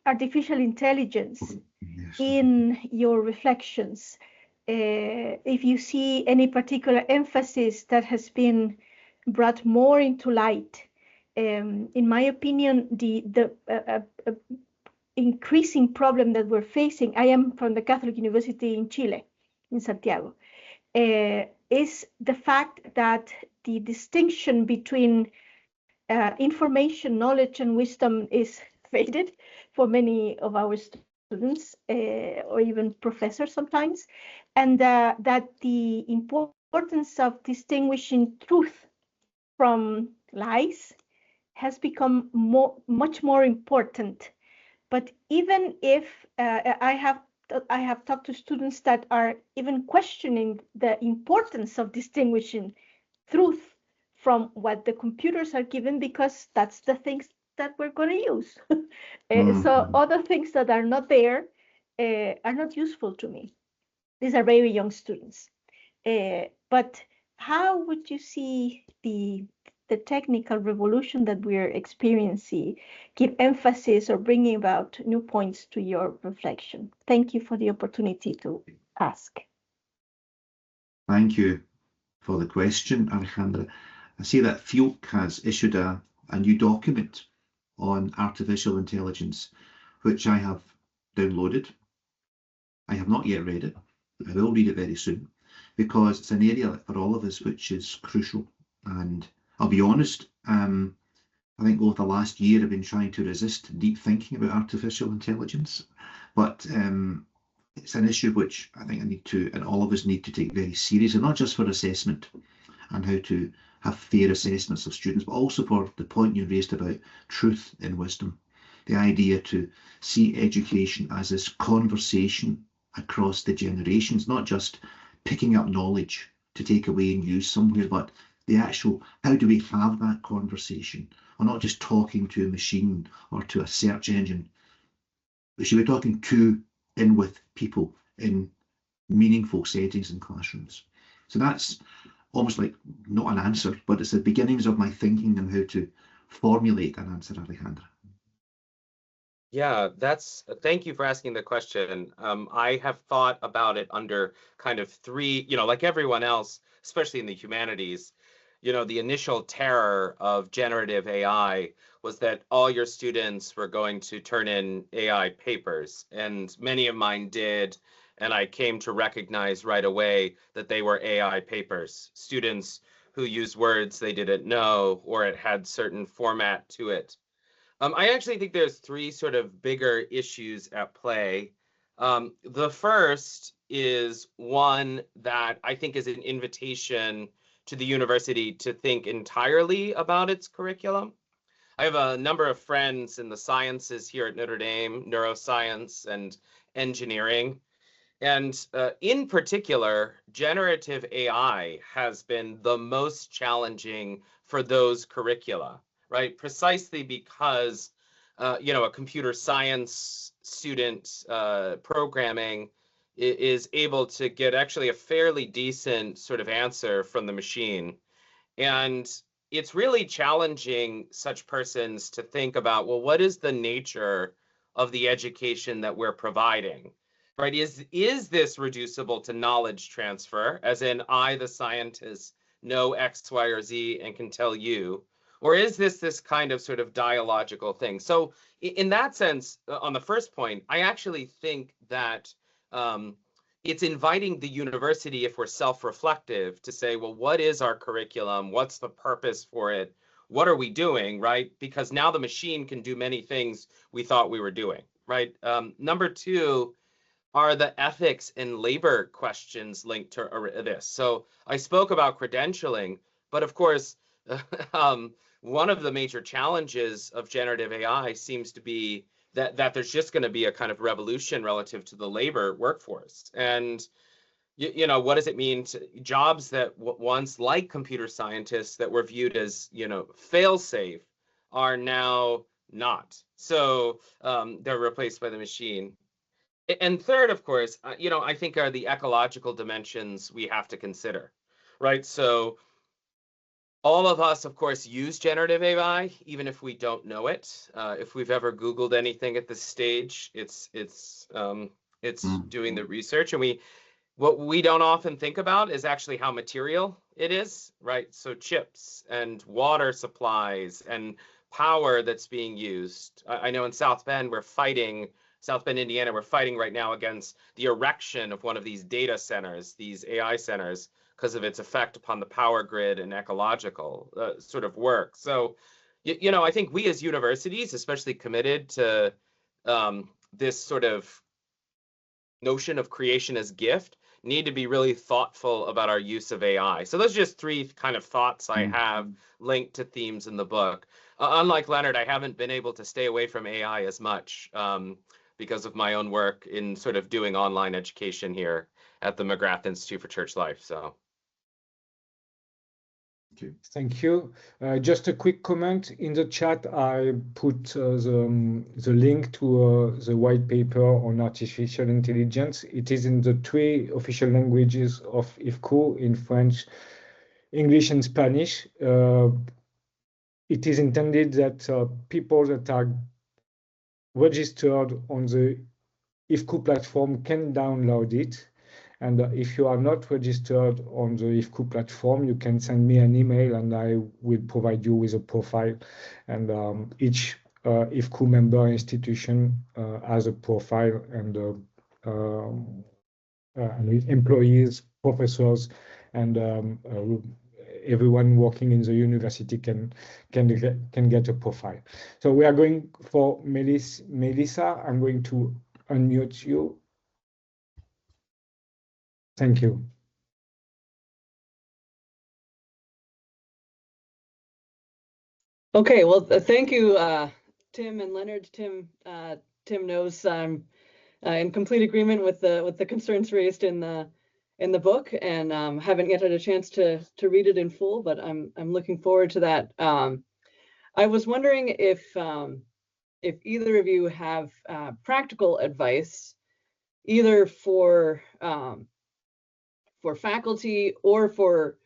artificial intelligence in your reflections. If you see any particular emphasis that has been brought more into light. In my opinion, the increasing problem that we're facing, I am from the Catholic University in Chile, in Santiago, is the fact that the distinction between information, knowledge, and wisdom is faded for many of our students or even professors sometimes, and that the importance of distinguishing truth from lies has become much more important. But even if I have talked to students that are even questioning the importance of distinguishing truth from what the computers are given, because that's the things that we're going to use. So other things that are not there are not useful to me. These are very young students. But how would you see the technical revolution that we're experiencing give emphasis or bringing about new points to your reflection? Thank you for the opportunity to ask. Thank you for the question, Alejandra. I see that FIOC has issued a new document on artificial intelligence, which I have downloaded. I have not yet read it. I will read it very soon, because it's an area for all of us which is crucial. And I'll be honest, I think over the last year I've been trying to resist deep thinking about artificial intelligence, but it's an issue which I think and all of us need to take very seriously, not just for assessment and how to have fair assessments of students, but also for the point you raised about truth and wisdom. The idea to see education as this conversation across the generations, not just picking up knowledge to take away and use somewhere, but the actual, how do we have that conversation? We're not just talking to a machine or to a search engine. We should be talking to and with people in meaningful settings in classrooms. So that's almost like not an answer, but it's the beginnings of my thinking on how to formulate an answer, Alejandra. Yeah, thank you for asking the question. I have thought about it under kind of three, like everyone else, especially in the humanities, the initial terror of generative AI was that all your students were going to turn in AI papers, and many of mine did. And I came to recognize right away that they were AI papers, students who used words they didn't know, or it had certain format to it. I actually think there's three sort of bigger issues at play. The first is one that I think is an invitation to the university to think entirely about its curriculum. I have a number of friends in the sciences here at Notre Dame, neuroscience and engineering. And in particular, generative AI has been the most challenging for those curricula, right? Precisely because, a computer science student programming is able to get actually a fairly decent sort of answer from the machine. And it's really challenging such persons to think about, well, what is the nature of the education that we're providing? Right? Is this reducible to knowledge transfer, as in I, the scientist, know X, Y, or Z and can tell you? Or is this kind of sort of dialogical thing? So in that sense, on the first point, I actually think that it's inviting the university, if we're self-reflective, to say, well, what is our curriculum? What's the purpose for it? What are we doing, right? Because now the machine can do many things we thought we were doing, right? Number two, are the ethics and labor questions linked to this? So I spoke about credentialing, but of course, one of the major challenges of generative AI seems to be that there's just going to be a kind of revolution relative to the labor workforce. And you know, what does it mean to jobs that once, like computer scientists, that were viewed as, you know, fail-safe, are now not. So they're replaced by the machine. And third, of course, you know, I think are the ecological dimensions we have to consider, right? So all of us, of course, use generative AI, even if we don't know it. If we've ever Googled anything at this stage, it's doing the research. And what we don't often think about is actually how material it is, right? So chips and water supplies and power that's being used. I know in South Bend, Indiana, we're fighting right now against the erection of one of these data centers, these AI centers, because of its effect upon the power grid and ecological sort of work. So, you know, I think we as universities, especially committed to this sort of notion of creation as gift, need to be really thoughtful about our use of AI. So those are just three kind of thoughts I have linked to themes in the book. Unlike Leonard, I haven't been able to stay away from AI as much because of my own work in sort of doing online education here at the McGrath Institute for Church Life. So. Thank you. Just a quick comment. In the chat, I put the link to the white paper on artificial intelligence. It is in the 3 official languages of IFCU, in French, English, and Spanish. It is intended that people that are registered on the IFCU platform can download it. And if you are not registered on the IFCU platform, you can send me an email and I will provide you with a profile. And each IFCU member institution has a profile, and employees, professors, and everyone working in the university can get a profile. So we are going for Melissa. I'm going to unmute you. Thank you. Okay, well, thank you, Tim and Leonard. Tim knows I'm in complete agreement with the concerns raised in the book, and haven't yet had a chance to read it in full, but I'm looking forward to that. I was wondering if either of you have practical advice, either for faculty or for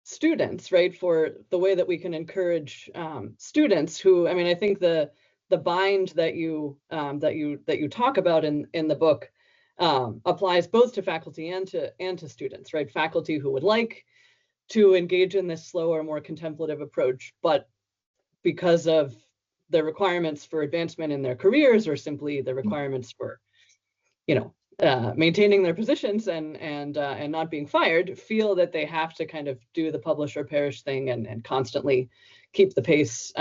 students, right? For the way that we can encourage students who, I mean, I think the bind that you talk about in the book applies both to faculty and to students, right? Faculty who would like to engage in this slower, more contemplative approach, but because of the requirements for advancement in their careers, or simply the requirements for, you know, maintaining their positions and not being fired, feel that they have to kind of do the publish or perish thing and constantly keep the pace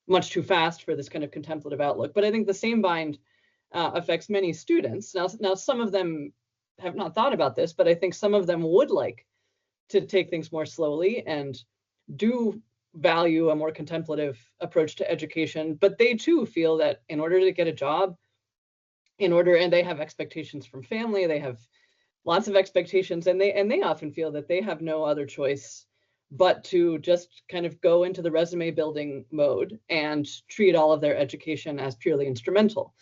much too fast for this kind of contemplative outlook. But I think the same bind affects many students. Now, some of them have not thought about this, but I think some of them would like to take things more slowly and do value a more contemplative approach to education, but they too feel that in order to get a job, and they have expectations from family, they have lots of expectations, and they often feel that they have no other choice but to just kind of go into the resume building mode and treat all of their education as purely instrumental.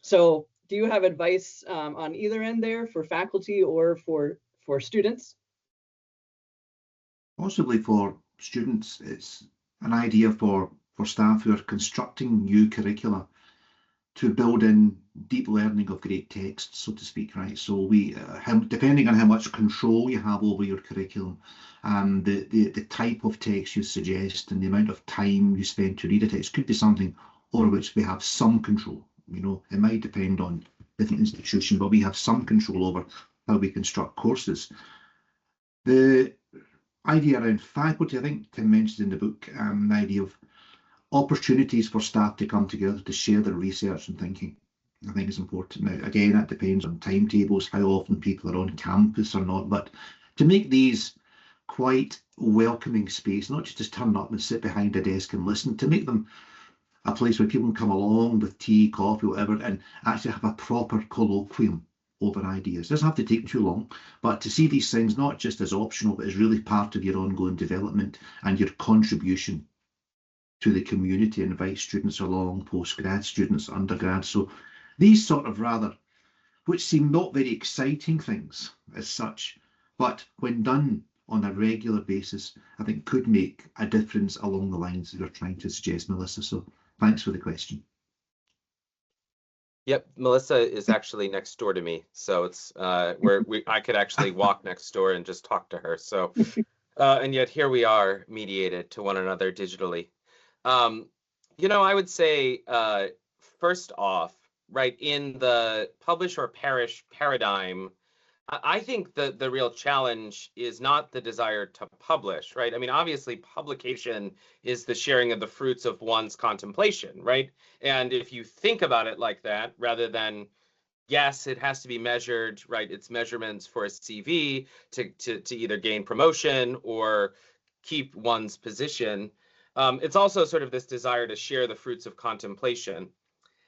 So do you have advice on either end there for faculty or for students? Possibly for students, it's an idea for staff who are constructing new curricula to build in deep learning of great texts, so to speak, right? So we, depending on how much control you have over your curriculum and the type of text you suggest and the amount of time you spend to read a text, could be something over which we have some control. You know, it might depend on different institutions, but we have some control over how we construct courses. The idea around faculty, I think Tim mentioned in the book, the idea of opportunities for staff to come together to share their research and thinking, I think is important. Now, again, that depends on timetables, how often people are on campus or not, but to make these quite welcoming space, not just turn up and sit behind a desk and listen, to make them a place where people can come along with tea, coffee, whatever, and actually have a proper colloquium over ideas. It doesn't have to take too long, but to see these things not just as optional, but as really part of your ongoing development and your contribution to the community, invite students along, postgrad students, undergrad. So these sort of rather, which seem not very exciting things as such, but when done on a regular basis, I think could make a difference along the lines that you're trying to suggest, Melissa. So thanks for the question. Yep, Melissa is actually next door to me, so it's I could actually walk next door and just talk to her. So, and yet here we are, mediated to one another digitally. You know, I would say first off, right, in the publish or perish paradigm, I think the real challenge is not the desire to publish, right? I mean, obviously, publication is the sharing of the fruits of one's contemplation, right? And if you think about it like that, rather than, yes, it has to be measured, right? It's measurements for a CV to either gain promotion or keep one's position. It's also sort of this desire to share the fruits of contemplation.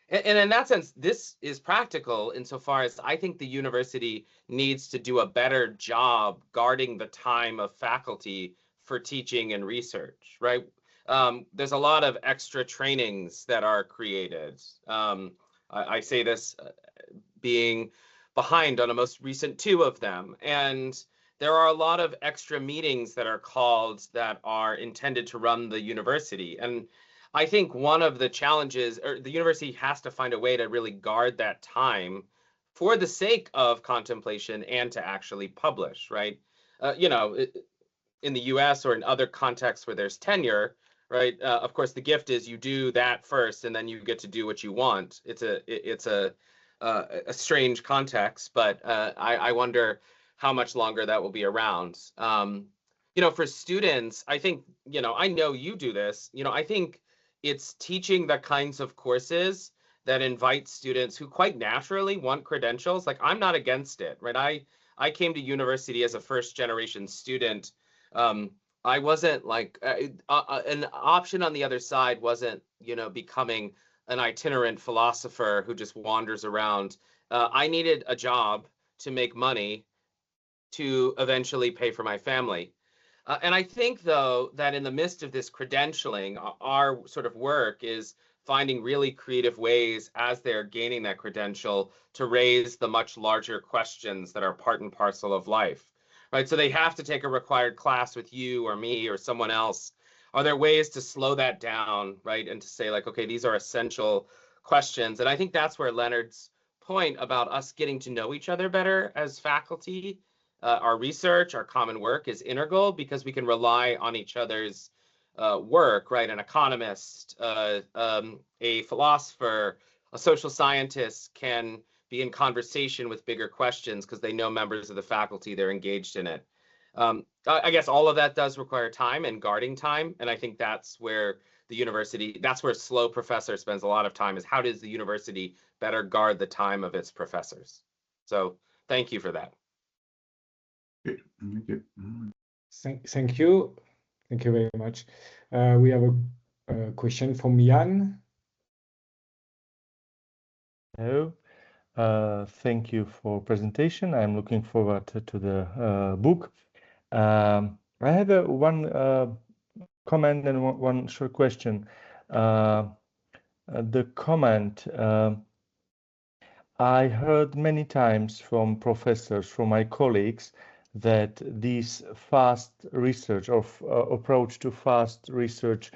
And in that sense, this is practical insofar as I think the university needs to do a better job guarding the time of faculty for teaching and research, right? There's a lot of extra trainings that are created. I say this being behind on a most recent 2 of them. And there are a lot of extra meetings that are called that are intended to run the university. And I think one of the challenges, or the university has to find a way to really guard that time for the sake of contemplation and to actually publish, right? You know, in the US or in other contexts where there's tenure, right? Of course, the gift is you do that first and then you get to do what you want. It's a strange context, but I wonder how much longer that will be around. You know, for students, I think, you know, I know you do this, you know, I think it's teaching the kinds of courses that invite students who quite naturally want credentials. Like, I'm not against it, right? I came to university as a first generation student. I wasn't like, an option on the other side wasn't, you know, becoming an itinerant philosopher who just wanders around. I needed a job to make money to eventually pay for my family. And I think, though, that in the midst of this credentialing, our sort of work is finding really creative ways as they're gaining that credential to raise the much larger questions that are part and parcel of life, right? So they have to take a required class with you or me or someone else. Are there ways to slow that down, right? And to say, like, okay, these are essential questions. And I think that's where Leonard's point about us getting to know each other better as faculty, our research, our common work is integral because we can rely on each other's work, right? An economist, a philosopher, a social scientist can be in conversation with bigger questions because they know members of the faculty, they're engaged in it. I guess all of that does require time and guarding time. And I think that's where the university, that's where SLO professor spends a lot of time, is how does the university better guard the time of its professors? So thank you for that. Thank you. Thank you very much. We have a question from Jan. Hello. Thank you for presentation. I'm looking forward to the book. I have one comment and one short question. The comment, I heard many times from professors, from my colleagues, that this fast research or approach to fast research,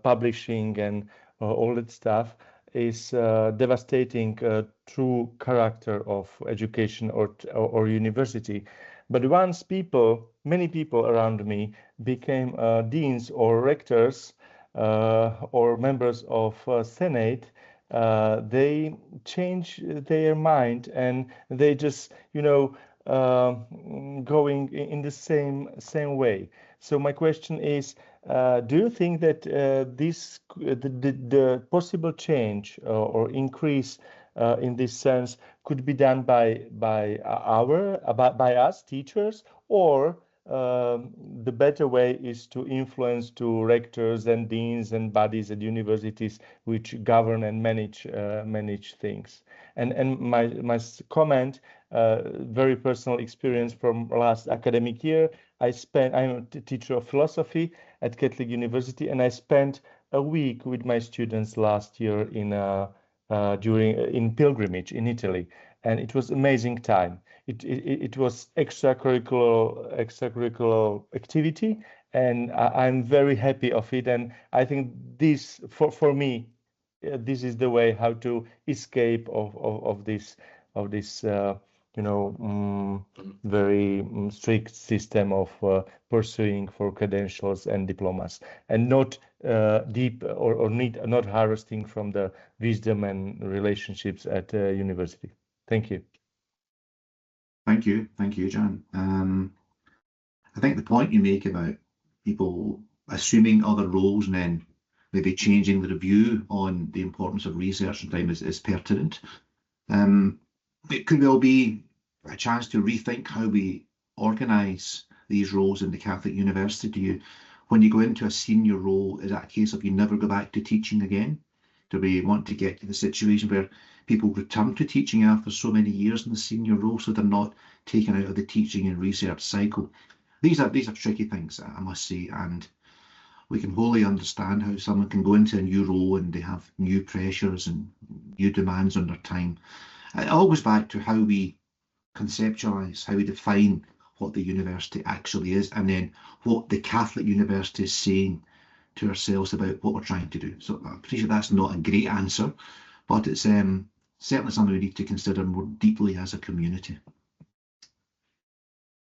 publishing and all that stuff is devastating true character of education or university. But once many people around me became deans or rectors or members of Senate, they change their mind and they just, you know, going in the same way. So my question is, do you think that the possible change or increase in this sense could be done by us teachers, or the better way is to influence to rectors and deans and bodies at universities which govern and manage things. And my comment, very personal experience from last academic year. I'm a teacher of philosophy at Catholic University, and I spent a week with my students last year in pilgrimage in Italy, and it was amazing time. It was extracurricular activity, and I'm very happy of it. And I think this, for me, this is the way how to escape of this very strict system of pursuing for credentials and diplomas, and not deep or not harvesting from the wisdom and relationships at university. Thank you. Thank you, Jan. I think the point you make about people assuming other roles and then maybe changing the view on the importance of research and time is pertinent. It could well be a chance to rethink how we organise these roles in the Catholic University. When you go into a senior role, is that a case of you never go back to teaching again? Do we want to get to the situation where people return to teaching after so many years in the senior role, so they're not taken out of the teaching and research cycle? These are tricky things, I must say, and we can wholly understand how someone can go into a new role and they have new pressures and new demands on their time. It all goes back to how we conceptualise, how we define what the university actually is, and then what the Catholic University is saying to ourselves about what we're trying to do. So I appreciate that's not a great answer, but it's certainly something we need to consider more deeply as a community.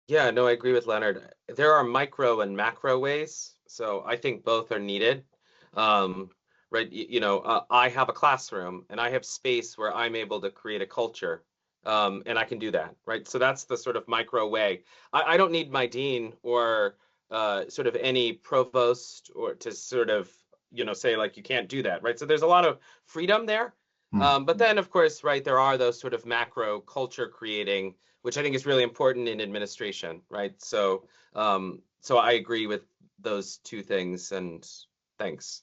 Yeah, no, I agree with Leonard. There are micro and macro ways, so I think both are needed. Right, I have a classroom and I have space where I'm able to create a culture, and I can do that, right? So that's the sort of micro way. I don't need my dean or sort of any provost or to sort of, say like, you can't do that, right? So there's a lot of freedom there. But then, of course, right, there are those sort of macro culture creating, which I think is really important in administration, right? So I agree with those two things, and thanks.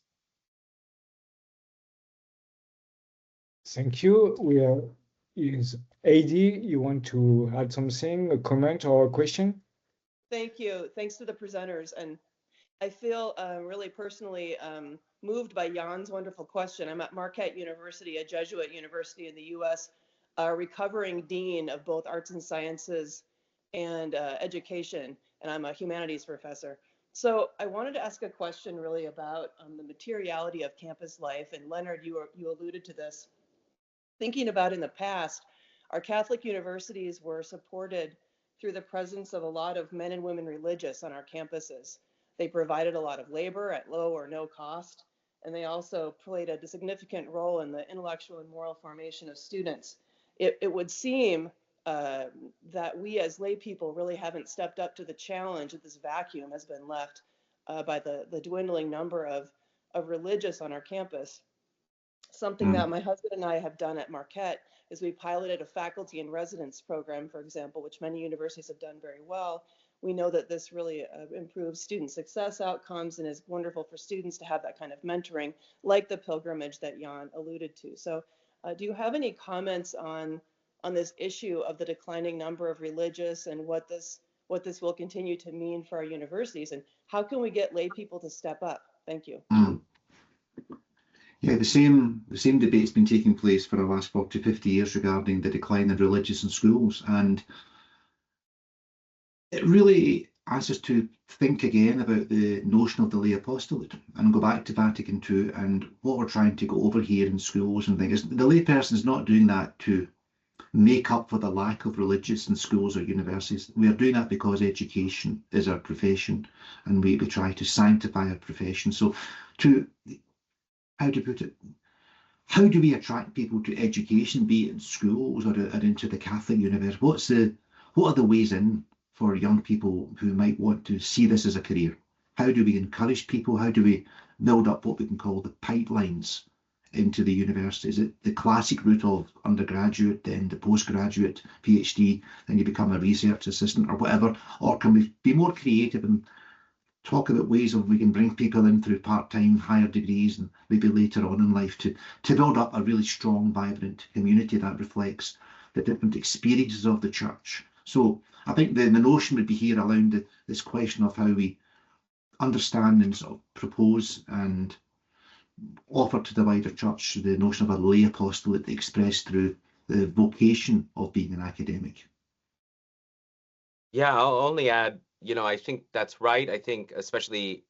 Thank you. Is AD, you want to add something, a comment or a question? Thank you. Thanks to the presenters. And I feel really personally moved by Jan's wonderful question. I'm at Marquette University, a Jesuit university in the US, a recovering dean of both arts and sciences and education, and I'm a humanities professor. So I wanted to ask a question really about the materiality of campus life. And Leonard, you alluded to this. Thinking about in the past, our Catholic universities were supported through the presence of a lot of men and women religious on our campuses. They provided a lot of labor at low or no cost, and they also played a significant role in the intellectual and moral formation of students. It would seem that we as lay people really haven't stepped up to the challenge that this vacuum has been left by the dwindling number of religious on our campus. Something that my husband and I have done at Marquette is we piloted a faculty in residence program, for example, which many universities have done very well. We know that this really improves student success outcomes and is wonderful for students to have that kind of mentoring, like the pilgrimage that Jan alluded to. So do you have any comments on this issue of the declining number of religious and what this will continue to mean for our universities, and how can we get lay people to step up? Thank you. Yeah, the same debate's been taking place for the last 40, 50 years regarding the decline of religious in schools, and it really asks us to think again about the notion of the lay apostolate and go back to Vatican II and what we're trying to go over here in schools and things. The lay person is not doing that to make up for the lack of religious in schools or universities. We are doing that because education is our profession, and we try to sanctify our profession. So how to put it, how do we attract people to education, be it in schools or into the Catholic University? What are the ways in for young people who might want to see this as a career? How do we encourage people? How do we build up what we can call the pipelines into the university? Is it the classic route of undergraduate, then the postgraduate, PhD, then you become a research assistant or whatever? Or can we be more creative and talk about ways of we can bring people in through part-time, higher degrees, and maybe later on in life to build up a really strong, vibrant community that reflects the different experiences of the church? So I think the notion would be here around this question of how we understand and sort of propose and offer to the wider church the notion of a lay apostolate expressed through the vocation of being an academic. Yeah, I'll only add, I think that's right. I think especially,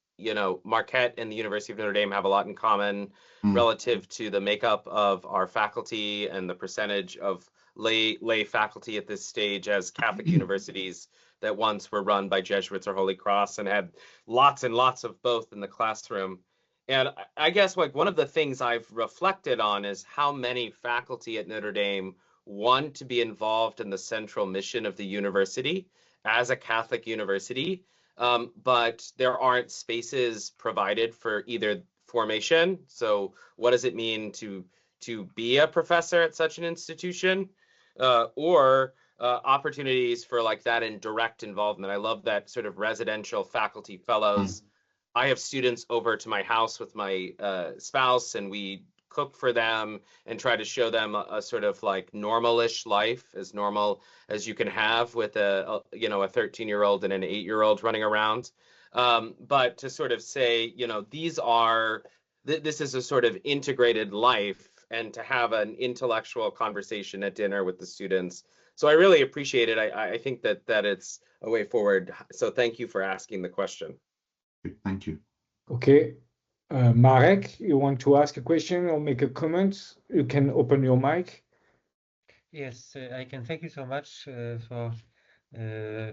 Marquette and the University of Notre Dame have a lot in common relative to the makeup of our faculty and the percentage of lay faculty at this stage as Catholic universities that once were run by Jesuits or Holy Cross and had lots and lots of both in the classroom. And I guess like one of the things I've reflected on is how many faculty at Notre Dame want to be involved in the central mission of the university as a Catholic university, but there aren't spaces provided for either formation. So what does it mean to be a professor at such an institution, or opportunities for like that in direct involvement? I love that sort of residential faculty fellows. I have students over to my house with my spouse, and we cook for them and try to show them a sort of like normalish life, as normal as you can have with a 13-year-old and an 8-year-old running around. But to sort of say, this is a sort of integrated life, and to have an intellectual conversation at dinner with the students. So I really appreciate it. I think that it's a way forward. So thank you for asking the question. Thank you. Okay. Marek, you want to ask a question or make a comment? You can open your mic. Yes, I can. Thank you so much for,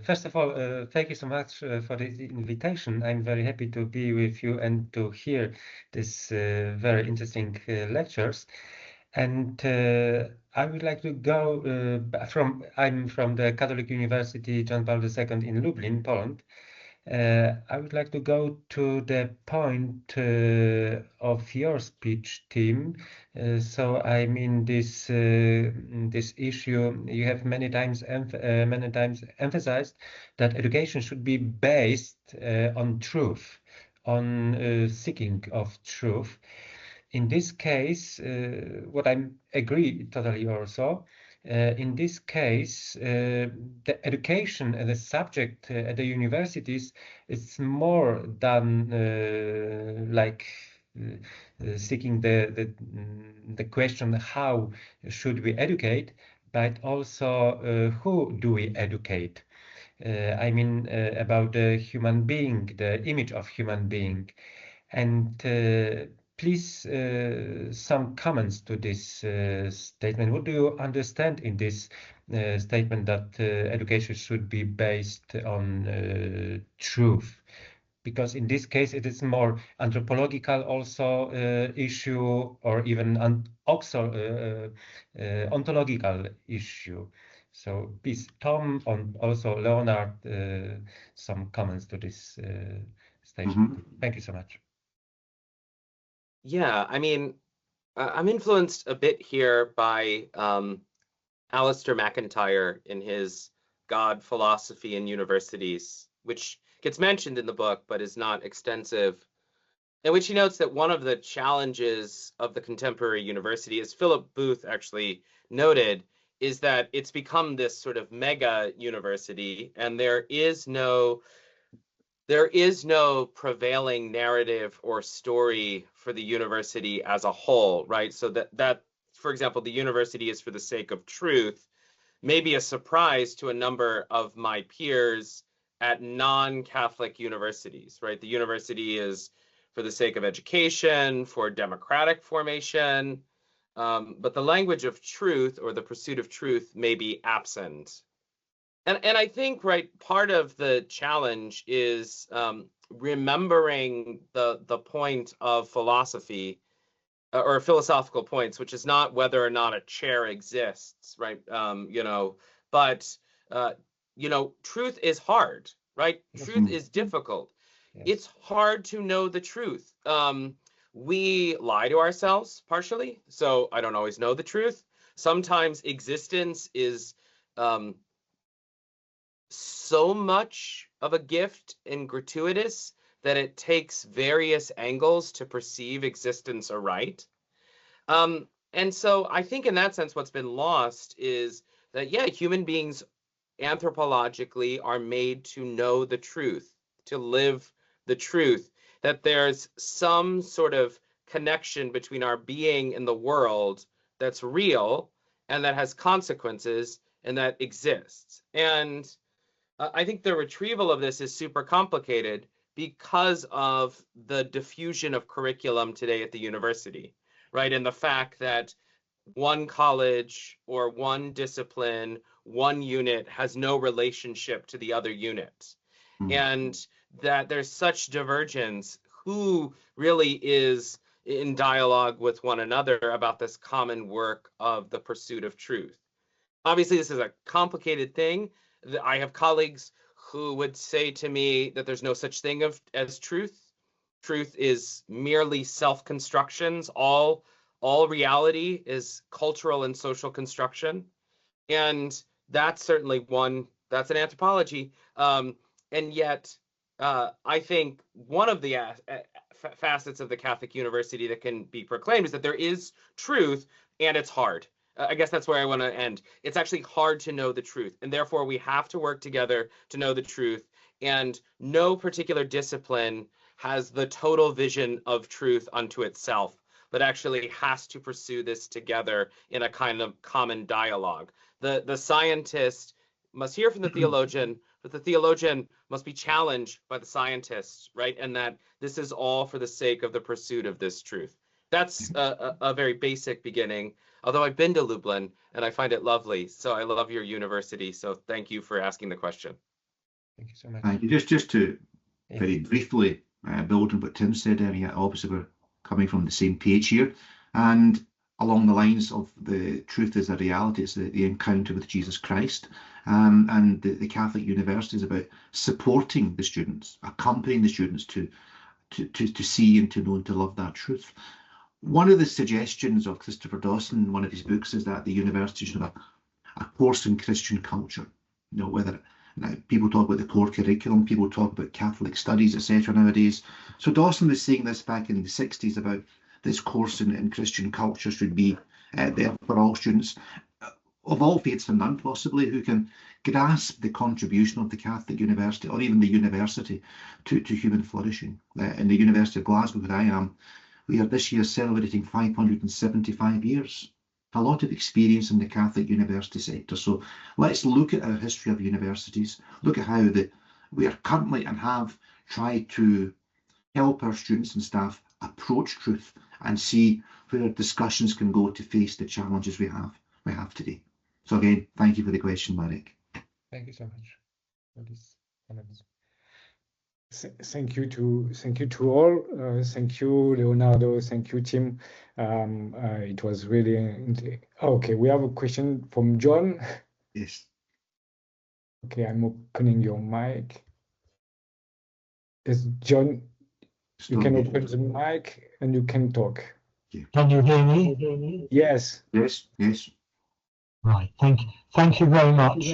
first of all, thank you so much for the invitation. I'm very happy to be with you and to hear this very interesting lectures. And I would like to go I'm from the Catholic University John Paul II in Lublin, Poland. I would like to go to the point of your speech, Tim. So I mean this issue you have many times emphasized that education should be based on truth, on seeking of truth. In this case, what I agree totally also. In this case, the education as a subject at the universities is more than seeking the question how should we educate, but also who do we educate. I mean about the human being, the image of human being, and please, some comments to this statement. What do you understand in this statement that education should be based on truth? Because in this case, it is more anthropological also issue, or even ontological issue. So please, Tom, and also Leonard, some comments to this statement. Thank you so much. Yeah, I mean, I'm influenced a bit here by Alistair MacIntyre in his God, Philosophy, and Universities, which gets mentioned in the book but is not extensive, in which he notes that one of the challenges of the contemporary university, as Philip Booth actually noted, is that it's become this sort of mega university, and there is no prevailing narrative or story for the university as a whole, right? So that, for example, the university is for the sake of truth may be a surprise to a number of my peers at non-Catholic universities, right? The university is for the sake of education, for democratic formation, but the language of truth or the pursuit of truth may be absent. And I think, right, part of the challenge is remembering the point of philosophy or philosophical points, which is not whether or not a chair exists, right? But truth is hard, right? Truth is difficult. Yes. It's hard to know the truth. we lie to ourselves partially, so I don't always know the truth. Sometimes existence is so much of a gift and gratuitous that it takes various angles to perceive existence aright. And so I think in that sense, what's been lost is that, yeah, human beings anthropologically are made to know the truth, to live the truth, that there's some sort of connection between our being in the world that's real and that has consequences and that exists. And I think the retrieval of this is super complicated because of the diffusion of curriculum today at the university, right? And the fact that one college or one discipline, one unit has no relationship to the other unit. And that there's such divergence. Who really is in dialogue with one another about this common work of the pursuit of truth? Obviously, this is a complicated thing. I have colleagues who would say to me that there's no such thing as truth. Truth is merely self-constructions. All reality is cultural and social construction. And that's certainly that's an anthropology. And yet, I think one of the facets of the Catholic University that can be proclaimed is that there is truth, and it's hard. I guess that's where I want to end. It's actually hard to know the truth, and therefore we have to work together to know the truth. And no particular discipline has the total vision of truth unto itself, but actually has to pursue this together in a kind of common dialogue. The scientist must hear from the theologian, but the theologian must be challenged by the scientist, right? And that this is all for the sake of the pursuit of this truth. That's a very basic beginning, although I've been to Lublin and I find it lovely. So I love your university. So thank you for asking the question. Thank you so much. Thank you. Just to very briefly build on what Tim said earlier, obviously we're coming from the same page here. And along the lines of the truth is a reality, it's the encounter with Jesus Christ. And the Catholic University is about supporting the students, accompanying the students to see and to know and to love that truth. One of the suggestions of Christopher Dawson in one of his books is that the university should have a course in Christian culture. You know, whether now people talk about the core curriculum, people talk about Catholic studies, etc. nowadays. So Dawson was saying this back in the 60s about this course in Christian culture should be there for all students of all faiths and none possibly, who can grasp the contribution of the Catholic University or even the university to human flourishing. In the University of Glasgow, where I am, we are this year celebrating 575 years. A lot of experience in the Catholic university sector. So let's look at our history of universities, look at how we are currently and have tried to help our students and staff approach truth and see where discussions can go to face the challenges we have today. So again, thank you for the question, Marek. Thank you so much for this comments. Thank you to all. Thank you, Leonardo. Thank you, Tim. It was really okay. We have a question from John. Yes. Okay, I'm opening your mic. Yes, John, you can open the mic and you can talk. Can you hear me? Yes. Yes. Yes. Right. Thank you very much.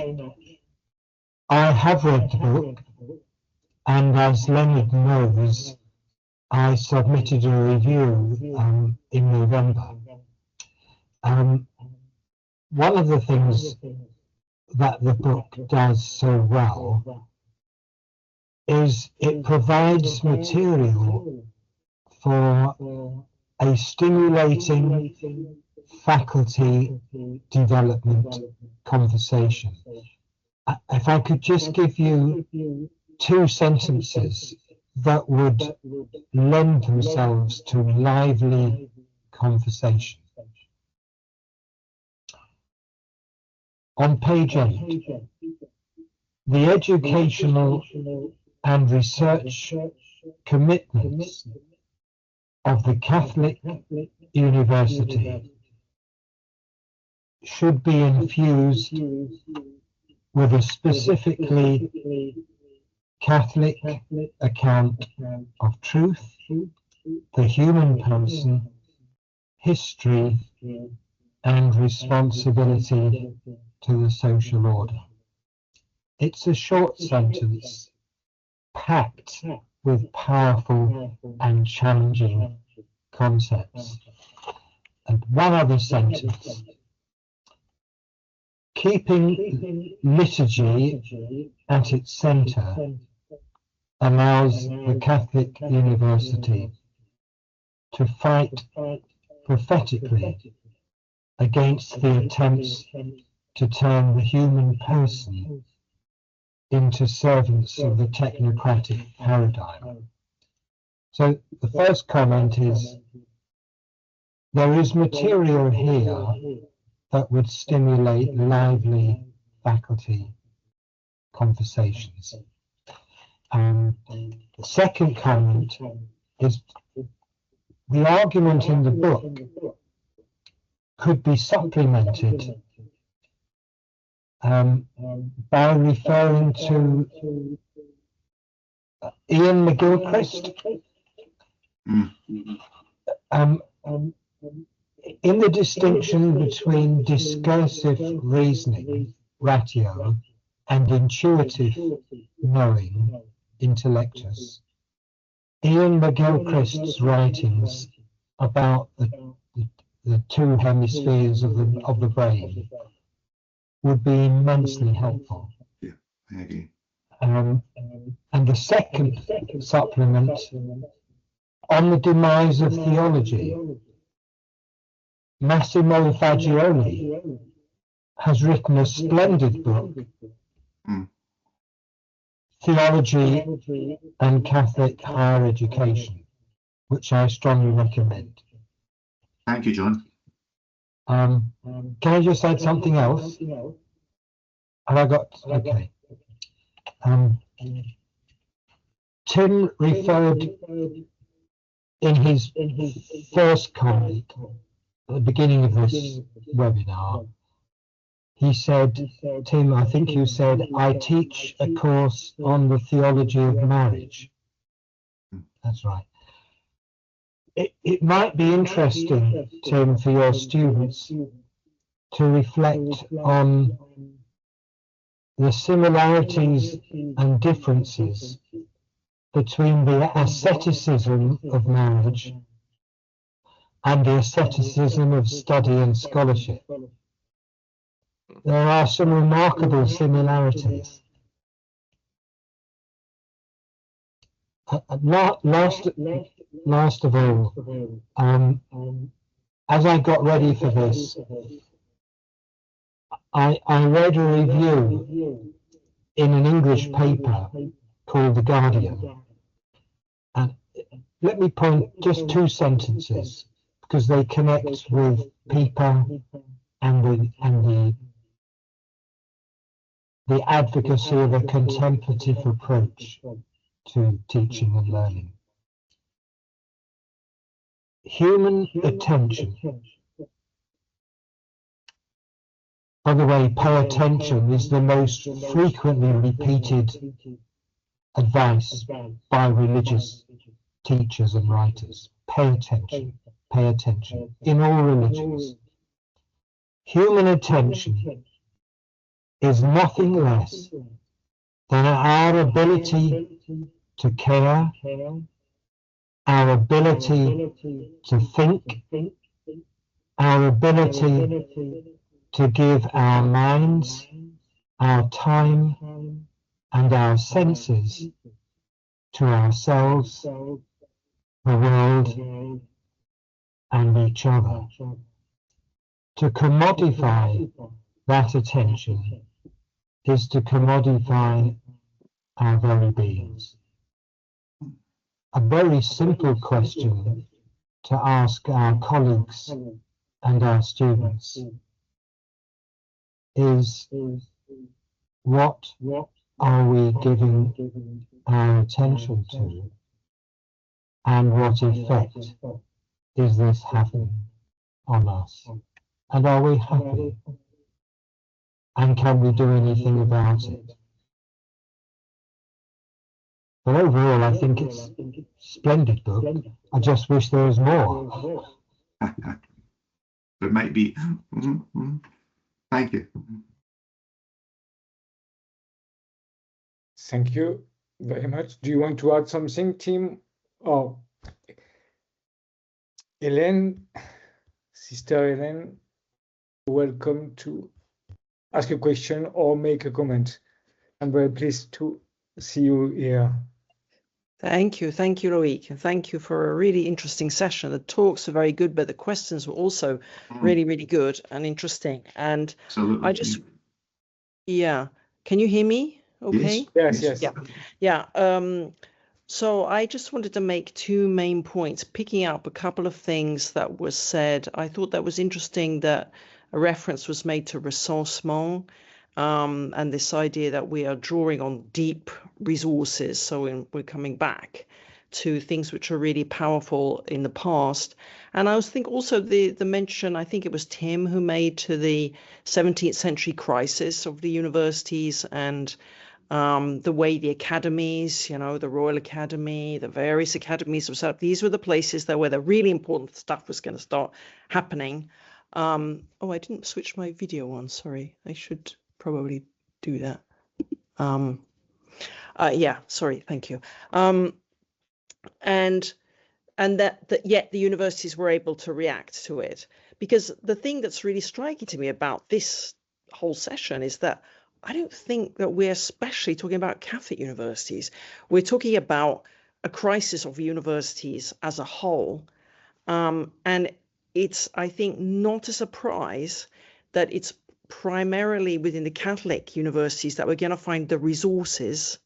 I have read the book. And as Leonard knows, I submitted a review in November. One of the things that the book does so well is it provides material for a stimulating faculty development conversation. If I could just give you 2 sentences that would lend themselves to lively conversation. On page 8, the educational and research commitments of the Catholic University should be infused with a specifically Catholic account of truth the human person, history, and responsibility to the social order. It's a short sentence packed with powerful and challenging concepts. And one other sentence. Keeping liturgy at its centre allows the Catholic University to fight prophetically against the attempts to turn the human person into servants of the technocratic paradigm. So the first comment is, there is material here that would stimulate lively faculty conversations. The second comment is, the argument in the book could be supplemented by referring to Ian McGilchrist. In the distinction between discursive reasoning, ratio, and intuitive knowing, intellectus, Ian McGilchrist's writings about the two hemispheres of the brain would be immensely helpful. Yeah, I agree. And the second supplement, on the demise of theology, Massimo Fagioli has written a splendid book, Theology and Catholic Higher Education, which I strongly recommend. Thank you, John. Can I just add something else? Have I got, okay. Tim referred in his first comment at the beginning of this webinar, he said, Tim, I think you said, I teach a course on the theology of marriage. That's right. It might be interesting, Tim, for your students to reflect on the similarities and differences between the asceticism of marriage and the asceticism of study and scholarship. There are some remarkable similarities. Last of all, as I got ready for this, I read a review in an English paper called The Guardian. And let me point just two sentences, because they connect with Pieper and the advocacy of a contemplative approach to teaching and learning. Human attention. By the way, pay attention is the most frequently repeated advice by religious teachers and writers. Pay attention in all religions. Human attention is nothing less than our ability to care, our ability to think, our ability to give our minds, our time, and our senses to ourselves, the world, and each other. To commodify that attention is to commodify our very beings. A very simple question to ask our colleagues and our students is, what are we giving our attention to, and what effect is this having on us? And are we happy? And can we do anything about it? But overall, I think it's a splendid book. I just wish there was more. There might be. Thank you. Thank you very much. Do you want to add something, Tim? Oh, Helen, Sister Helen, welcome to ask a question or make a comment. I'm very pleased to see you here. Thank you, Loic, and thank you for a really interesting session. The talks were very good, but the questions were also really, really good and interesting. And Absolutely. I just, yeah, can you hear me? Okay. Yes. Yeah. So I just wanted to make two main points, picking up a couple of things that was said. I thought that was interesting that a reference was made to recensement, and this idea that we are drawing on deep resources. So we're coming back to things which are really powerful in the past. And I was thinking also the mention, I think it was Tim who made to the 17th century crisis of the universities and the way the academies, the Royal Academy, the various academies were set up. These were the places where the really important stuff was going to start happening. Oh, I didn't switch my video on. Sorry, I should probably do that. Yeah, sorry, thank you. And that yet the universities were able to react to it, because the thing that's really striking to me about this whole session is that I don't think that we're especially talking about Catholic universities. We're talking about a crisis of universities as a whole, and it's, I think, not a surprise that it's primarily within the Catholic universities that we're going to find the resources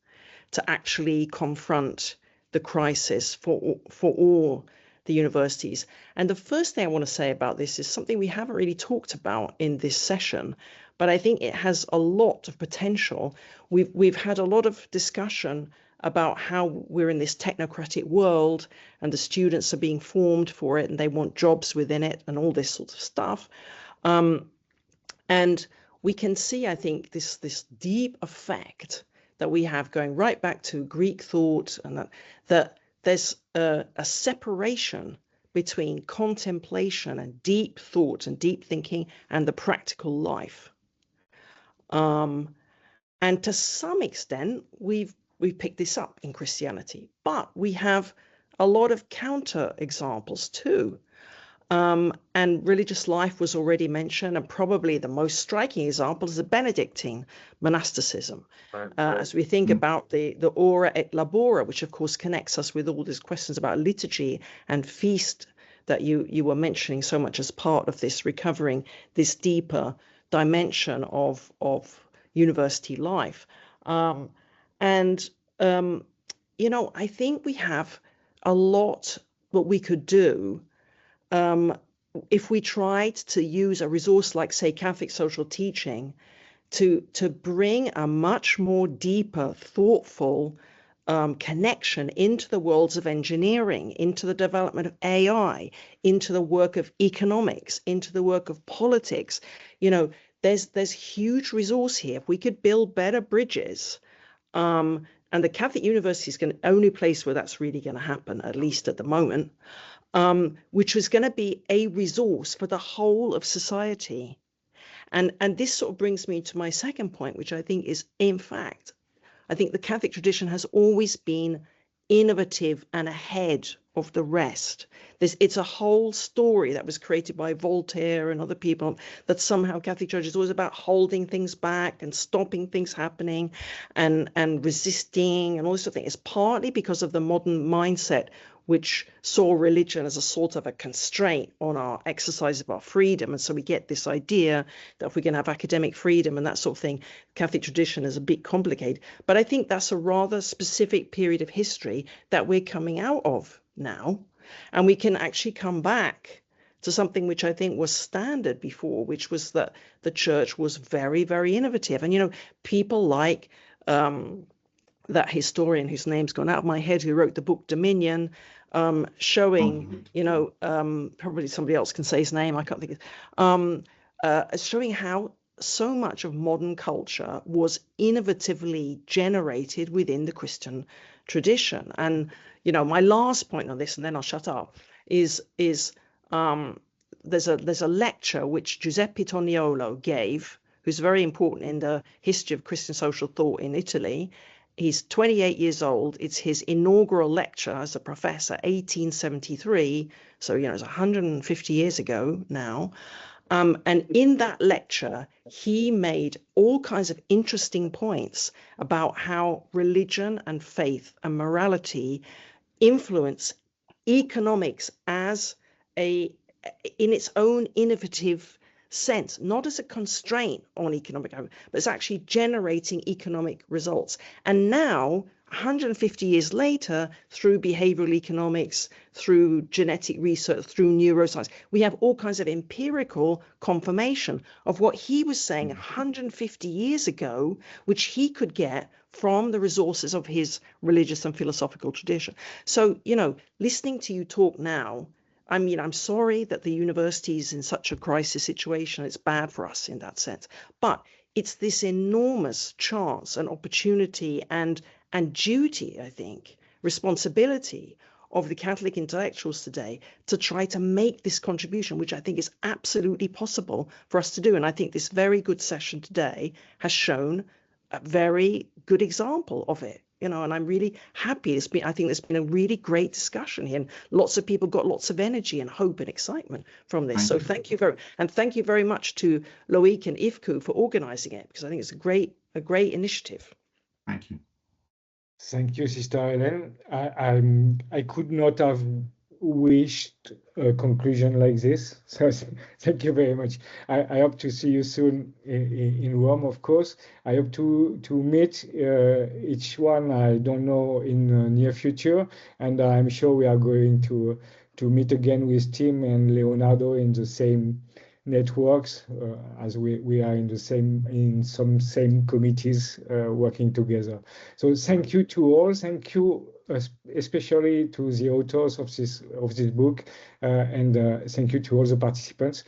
to actually confront the crisis for all the universities. And the first thing I want to say about this is something we haven't really talked about in this session, but I think it has a lot of potential. We've had a lot of discussion about how we're in this technocratic world and the students are being formed for it and they want jobs within it and all this sort of stuff. And we can see, I think, this deep effect that we have going right back to Greek thought, and that there's a separation between contemplation and deep thought and deep thinking and the practical life. And to some extent, we've picked this up in Christianity, but we have a lot of counter examples too. And religious life was already mentioned, and probably the most striking example is the Benedictine monasticism. As we think about the ora et labora, which of course connects us with all these questions about liturgy and feast that you were mentioning so much as part of this, recovering this deeper dimension of university life. I think we have a lot that we could do if we tried to use a resource like, say, Catholic social teaching to bring a much more deeper, thoughtful connection into the worlds of engineering, into the development of AI, into the work of economics, into the work of politics. There's huge resource here. If we could build better bridges, and the Catholic University is the only place where that's really going to happen, at least at the moment, which was going to be a resource for the whole of society. And this sort of brings me to my second point, which I think is, in fact, I think the Catholic tradition has always been innovative and ahead of the rest. It's a whole story that was created by Voltaire and other people, that somehow Catholic Church is always about holding things back and stopping things happening and resisting and all this sort of thing. It's partly because of the modern mindset, which saw religion as a sort of a constraint on our exercise of our freedom. And so we get this idea that if we can have academic freedom and that sort of thing, Catholic tradition is a bit complicated. But I think that's a rather specific period of history that we're coming out of now. And we can actually come back to something which I think was standard before, which was that the church was very, very innovative. And, people like that historian whose name's gone out of my head, who wrote the book Dominion, showing, probably somebody else can say his name, I can't think of, showing how so much of modern culture was innovatively generated within the Christian tradition. And, you know, my last point on this, and then I'll shut up, is there's a lecture which Giuseppe Toniolo gave, who's very important in the history of Christian social thought in Italy. He's 28 years old. It's his inaugural lecture as a professor, 1873. So, you know, it's 150 years ago now. And in that lecture, he made all kinds of interesting points about how religion and faith and morality influence economics as in its own innovative sense, not as a constraint on economic, but it's actually generating economic results. And now, 150 years later, through behavioral economics, through genetic research, through neuroscience, we have all kinds of empirical confirmation of what he was saying 150 years ago, which he could get from the resources of his religious and philosophical tradition. So, you know, listening to you talk now, I mean, I'm sorry that the university is in such a crisis situation. It's bad for us in that sense. But it's this enormous chance and opportunity and duty, I think, responsibility of the Catholic intellectuals today to try to make this contribution, which I think is absolutely possible for us to do. And I think this very good session today has shown a very good example of it. You know, and I'm really happy. I think there's been a really great discussion here, and lots of people got lots of energy and hope and excitement from this. So thank you very much to Loic and Ivku for organising it, because I think it's a great initiative. Thank you. Thank you, Sister Helen. I could not have wished a conclusion like this. So thank you very much. I hope to see you soon in Rome, of course. I hope to meet each one, I don't know, in the near future. And I'm sure we are going to meet again with Tim and Leonardo in the same networks, as we are in some same committees working together. So thank you to all. Thank you especially to the authors of this book, and thank you to all the participants.